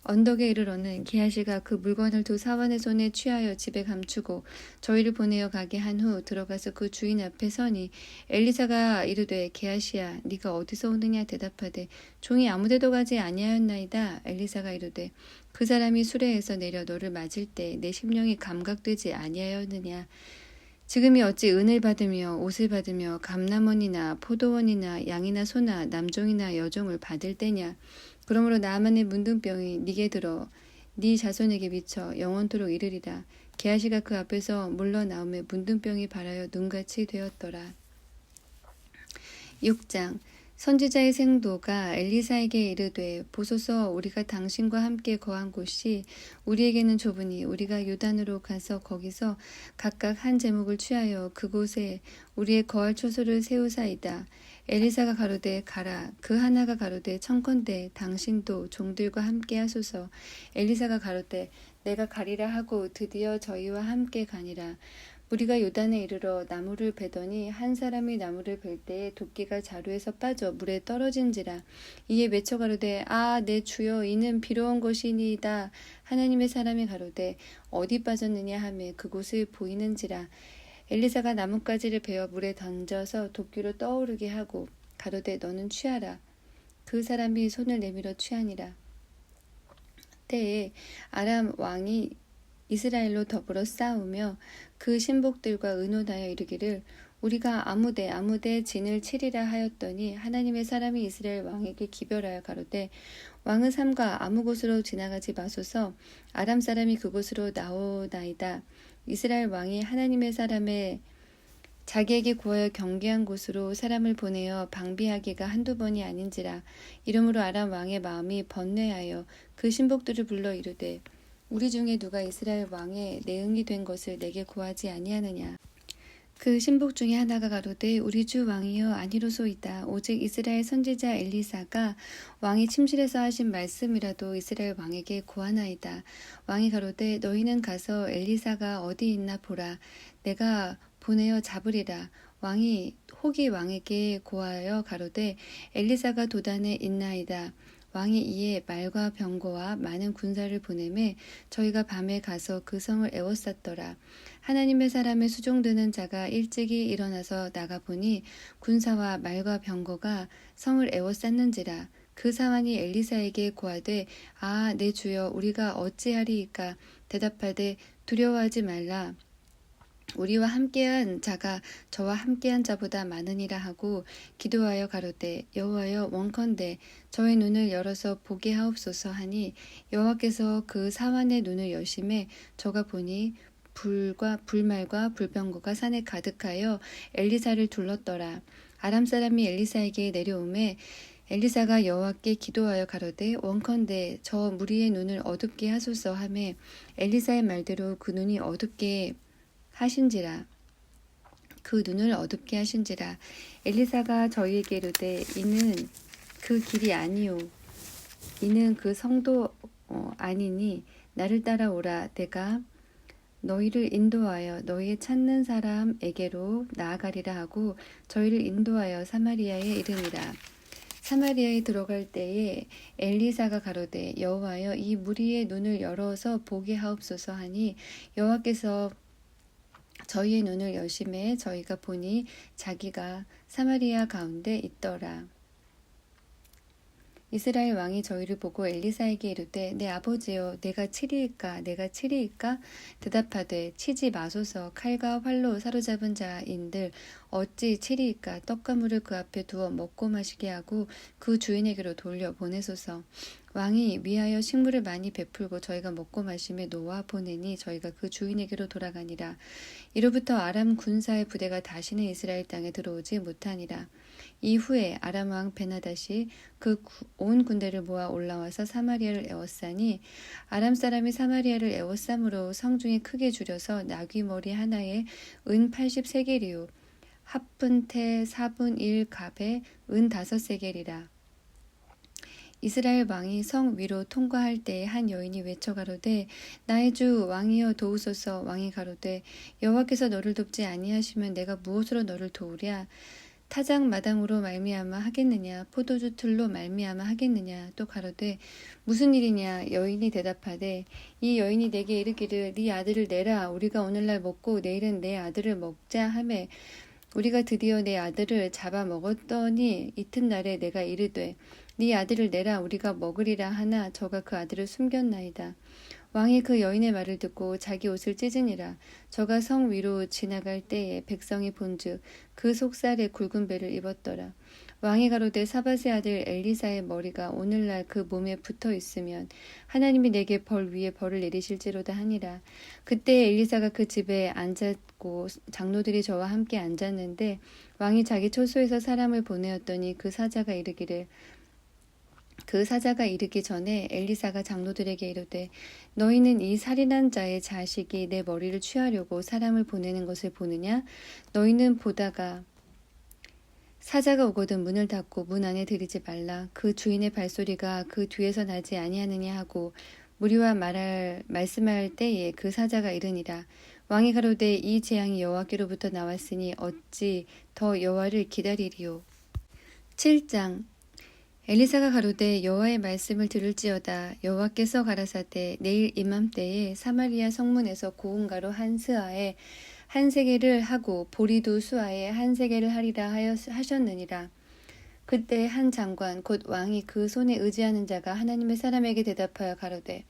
언덕에 이르러는 게하시가 그 물건을 두 사원의 손에 취하여 집에 감추고 저희를 보내어 가게 한 후 들어가서 그 주인 앞에 서니 엘리사가 이르되 게하시야 네가 어디서 오느냐 대답하되 종이 아무데도 가지 아니하였나이다. 엘리사가 이르되 그 사람이 수레에서 내려 너를 맞을 때 내 심령이 감각되지 아니하였느냐. 지금이 어찌 은을 받으며 옷을 받으며 감남원이나 포도원이나 양이나 소나 남종이나 여종을 받을 때냐. 그러므로 나만의 문둥병이 네게 들어 네 자손에게 미쳐 영원토록 이르리라. 게하시가 그 앞에서 물러나오매 문둥병이 발하여 눈같이 되었더라. 6장 선지자의 생도가 엘리사에게 이르되 보소서 우리가 당신과 함께 거한 곳이 우리에게는 좁으니 우리가 요단으로 가서 거기서 각각 한 제목을 취하여 그곳에 우리의 거할 초소를 세우사이다. 엘리사가 가로되 가라. 그 하나가 가로되 청컨대 당신도 종들과 함께 하소서. 엘리사가 가로되 내가 가리라 하고 드디어 저희와 함께 가니라. 우리가 요단에 이르러 나무를 베더니 한 사람이 나무를 벨 때에 도끼가 자루에서 빠져 물에 떨어진지라. 이에 외쳐 가로되 아 내 주여 이는 비로운 것이니이다. 하나님의 사람이 가로되 어디 빠졌느냐 하매 그곳을 보이는지라. 엘리사가 나뭇가지를 베어 물에 던져서 도끼로 떠오르게 하고 가로되 너는 취하라. 그 사람이 손을 내밀어 취하니라. 때에 아람 왕이 이스라엘로 더불어 싸우며 그 신복들과 의논하여 이르기를 우리가 아무데 진을 치리라 하였더니 하나님의 사람이 이스라엘 왕에게 기별하여 가로되 왕은 삼가 아무 곳으로 지나가지 마소서. 아람 사람이 그곳으로 나오나이다. 이스라엘 왕이 하나님의 사람의 자기에게 구하여 경계한 곳으로 사람을 보내어 방비하기가 한두 번이 아닌지라. 이러므로 아람 왕의 마음이 번뇌하여 그 신복들을 불러 이르되 우리 중에 누가 이스라엘 왕의 내응이 된 것을 내게 구하지 아니하느냐. 그 신복 중에 하나가 가로되 우리 주 왕이여 아니로소이다. 오직 이스라엘 선지자 엘리사가 왕이 침실에서 하신 말씀이라도 이스라엘 왕에게 구하나이다. 왕이 가로되 너희는 가서 엘리사가 어디 있나 보라. 내가 보내어 잡으리라. 왕이 호기 왕에게 고하여 가로되 엘리사가 도단에 있나이다. 왕이 이에 말과 병거와 많은 군사를 보내매 저희가 밤에 가서 그 성을 에워쌌더라. 하나님의 사람의 수종드는 자가 일찍이 일어나서 나가보니 군사와 말과 병거가 성을 에워쌌는지라. 그 사환이 엘리사에게 고하되 아 내 주여 우리가 어찌하리이까. 대답하되 두려워하지 말라. 우리와 함께한 자가 저와 함께한 자보다 많으니라 하고 기도하여 가로되 여호와여 원컨대 저의 눈을 열어서 보게 하옵소서 하니 여호와께서 그 사환의 눈을 여심해 저가 보니 불말과 불병거가 산에 가득하여 엘리사를 둘렀더라. 아람 사람이 엘리사에게 내려오매 엘리사가 여호와께 기도하여 가로되 원컨대 저 무리의 눈을 어둡게 하소서 하매 엘리사의 말대로 그 눈이 어둡게 하신지라. 그 눈을 어둡게 하신지라. 엘리사가 저희에게 이르되 이는 그 길이 아니요 이는 그 성도 아니니 나를 따라오라. 내가 너희를 인도하여 너희의 찾는 사람에게로 나아가리라 하고 저희를 인도하여 사마리아에 이르니라. 사마리아에 들어갈 때에 엘리사가 가로되 여호와여 이 무리의 눈을 열어서 보게 하옵소서 하니 여호와께서 저희의 눈을 여심해 저희가 보니 자기가 사마리아 가운데 있더라. 이스라엘 왕이 저희를 보고 엘리사에게 이르되 내 아버지여 내가 치리이까 대답하되 치지 마소서. 칼과 활로 사로잡은 자인들 어찌 치리이까. 떡과 물을 그 앞에 두어 먹고 마시게 하고 그 주인에게로 돌려 보내소서. 왕이 위하여 식물을 많이 베풀고 저희가 먹고 마심에 놓아 보내니 저희가 그 주인에게로 돌아가니라. 이로부터 아람 군사의 부대가 다시는 이스라엘 땅에 들어오지 못하니라. 이후에 아람 왕 베나닷이 그 온 군대를 모아 올라와서 사마리아를 에워싸니 아람 사람이 사마리아를 에워싸므로 성중이 크게 줄여서 나귀 머리 하나에 은 80세겔이요 합분태 4분 1갑에 은 5세겔이라. 이스라엘 왕이 성 위로 통과할 때에 한 여인이 외쳐 가로되 나의 주 왕이여 도우소서. 왕이 가로되 여호와께서 너를 돕지 아니하시면 내가 무엇으로 너를 도우랴. 타작 마당으로 말미암아 하겠느냐 포도주 틀로 말미암아 하겠느냐 또 가로되 무슨 일이냐 여인이 대답하되 이 여인이 내게 이르기를 네 아들을 내라 우리가 오늘날 먹고 내일은 내 아들을 먹자 하매 우리가 드디어 내 아들을 잡아 먹었더니 이튿날에 내가 이르되 네 아들을 내라 우리가 먹으리라 하나 저가 그 아들을 숨겼나이다. 왕이 그 여인의 말을 듣고 자기 옷을 찢으니라. 저가 성 위로 지나갈 때에 백성이 본즉 그 속살에 굵은 배를 입었더라. 왕이 가로되 사밧의 아들 엘리사의 머리가 오늘날 그 몸에 붙어 있으면 하나님이 내게 벌 위에 벌을 내리실지로다 하니라. 그때 엘리사가 그 집에 앉았고 장로들이 저와 함께 앉았는데 왕이 자기 초소에서 사람을 보내었더니 그 사자가 이르기 전에 엘리사가 장로들에게 이르되 너희는 이 살인한 자의 자식이 내 머리를 취하려고 사람을 보내는 것을 보느냐? 너희는 보다가 사자가 오거든 문을 닫고 문 안에 들이지 말라. 그 주인의 발소리가 그 뒤에서 나지 아니하느냐 하고 무리와 말씀할 때에 그 사자가 이르니라. 왕이 가로되 이 재앙이 여호와께로부터 나왔으니 어찌 더 여호와를 기다리리요. 7장 엘리사가 가로되 여호와의 말씀을 들을지어다. 여호와께서 가라사대 내일 이맘때에 사마리아 성문에서 고운 가루 한 스아에 한 세겔을 하고 보리도 수아에 한 세겔을 하리라 하셨느니라. 그때 한 장관 곧 왕이 그 손에 의지하는 자가 하나님의 사람에게 대답하여 가로되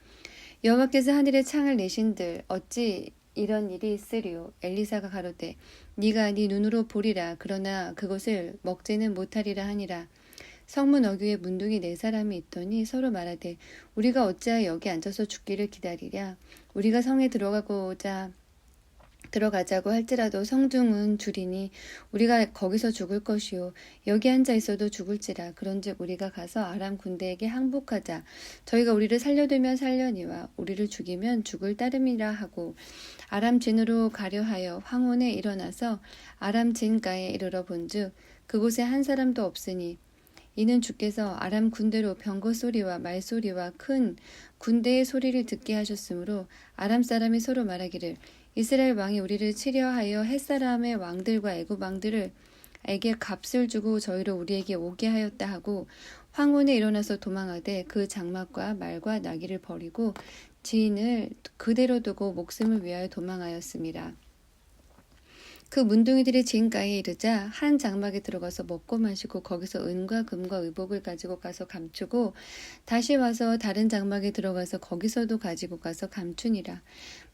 여호와께서 하늘에 창을 내신들 어찌 이런 일이 있으리요. 엘리사가 가로되 네가 네 눈으로 보리라. 그러나 그것을 먹지는 못하리라 하니라. 성문 어귀에 문둥이 4사람이 있더니 서로 말하되 우리가 어찌하여 여기 앉아서 죽기를 기다리랴. 우리가 성에 들어가자고 할지라도 성중은 줄이니 우리가 거기서 죽을 것이요 여기 앉아 있어도 죽을지라. 그런즉 우리가 가서 아람 군대에게 항복하자. 저희가 우리를 살려두면 살려니와 우리를 죽이면 죽을 따름이라 하고 아람 진으로 가려 하여 황혼에 일어나서 아람 진가에 이르러 본즉 그곳에 한 사람도 없으니 이는 주께서 아람 군대로 병거 소리와 말소리와 큰 군대의 소리를 듣게 하셨으므로 아람 사람이 서로 말하기를 이스라엘 왕이 우리를 치려 하여 햇사람의 왕들과 애굽 왕들에게 값을 주고 저희를 우리에게 오게 하였다 하고 황혼에 일어나서 도망하되 그 장막과 말과 나귀를 버리고 지인을 그대로 두고 목숨을 위하여 도망하였습니다. 그 문둥이들이 진가에 이르자 한 장막에 들어가서 먹고 마시고 거기서 은과 금과 의복을 가지고 가서 감추고 다시 와서 다른 장막에 들어가서 거기서도 가지고 가서 감추니라.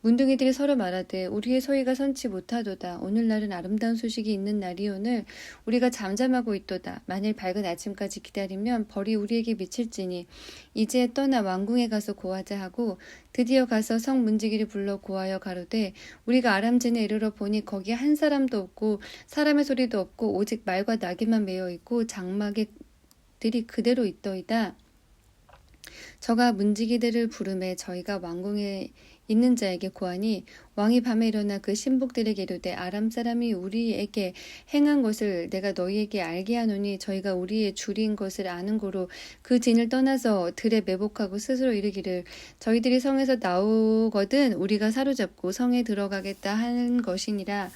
문둥이들이 서로 말하되 우리의 소위가 선치 못하도다. 오늘날은 아름다운 소식이 있는 날이오늘 우리가 잠잠하고 있도다. 만일 밝은 아침까지 기다리면 벌이 우리에게 미칠지니 이제 떠나 왕궁에 가서 고하자 하고 드디어 가서 성 문지기를 불러 고하여 가로되 우리가 아람진에 이르러 보니 거기 한 사람도 없고 사람의 소리도 없고 오직 말과 나귀만 메어 있고 장막들이 그대로 있더이다. 저가 문지기들을 부르매 저희가 왕궁에 있는 자에게 고하니 왕이 밤에 일어나 그 신복들에게 이르되 아람 사람이 우리에게 행한 것을 내가 너희에게 알게 하노니 저희가 우리의 줄인 것을 아는 고로 그 진을 떠나서 들에 매복하고 스스로 이르기를 저희들이 성에서 나오거든 우리가 사로잡고 성에 들어가겠다 하는 것이니라.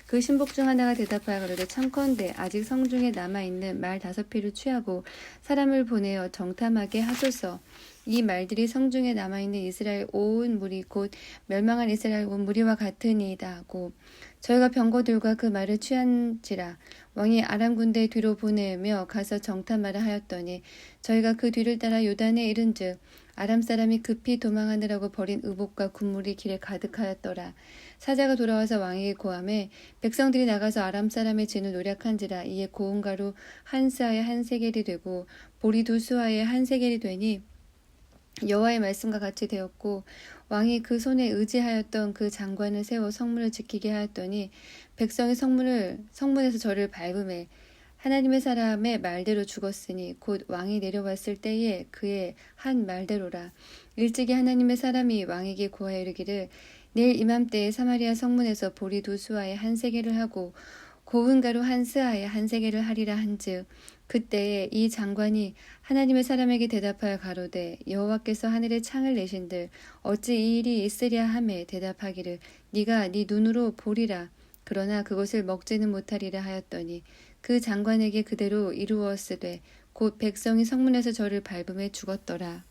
그 신복 중 하나가 대답하여 가로되 참컨대 아직 성중에 남아있는 말 5피를 취하고 사람을 보내어 정탐하게 하소서. 이 말들이 성중에 남아있는 이스라엘 온 무리 곧 멸망한 이스라엘 온 무리와 같으니이다 하고 저희가 병거들과 그 말을 취한지라. 왕이 아람 군대 뒤로 보내며 가서 정탐하라 하였더니 저희가 그 뒤를 따라 요단에 이른즉 아람 사람이 급히 도망하느라고 버린 의복과 군물이 길에 가득하였더라. 사자가 돌아와서 왕에게 고하매 백성들이 나가서 아람 사람의 진을 노략한지라. 이에 고운 가루 한 스아에 한 세겔이 되고 보리 2수아에 한 세겔이 되니 여호와의 말씀과 같이 되었고 왕이 그 손에 의지하였던 그 장관을 세워 성문을 지키게 하였더니 백성이 성문에서 저를 밟음에 하나님의 사람의 말대로 죽었으니 곧 왕이 내려왔을 때에 그의 한 말대로라. 일찍이 하나님의 사람이 왕에게 고하여 이르기를 내일 이맘때에 사마리아 성문에서 보리 2수아에 한 세겔을 하고 고운 가루 한 스아에 한 세겔을 하리라 한즉 그때에 이 장관이 하나님의 사람에게 대답하여 가로되 여호와께서 하늘에 창을 내신들 어찌 이 일이 있으랴 하매 대답하기를 네가 네 눈으로 보리라. 그러나 그것을 먹지는 못하리라 하였더니 그 장관에게 그대로 이루었으되 곧 백성이 성문에서 저를 밟음에 죽었더라.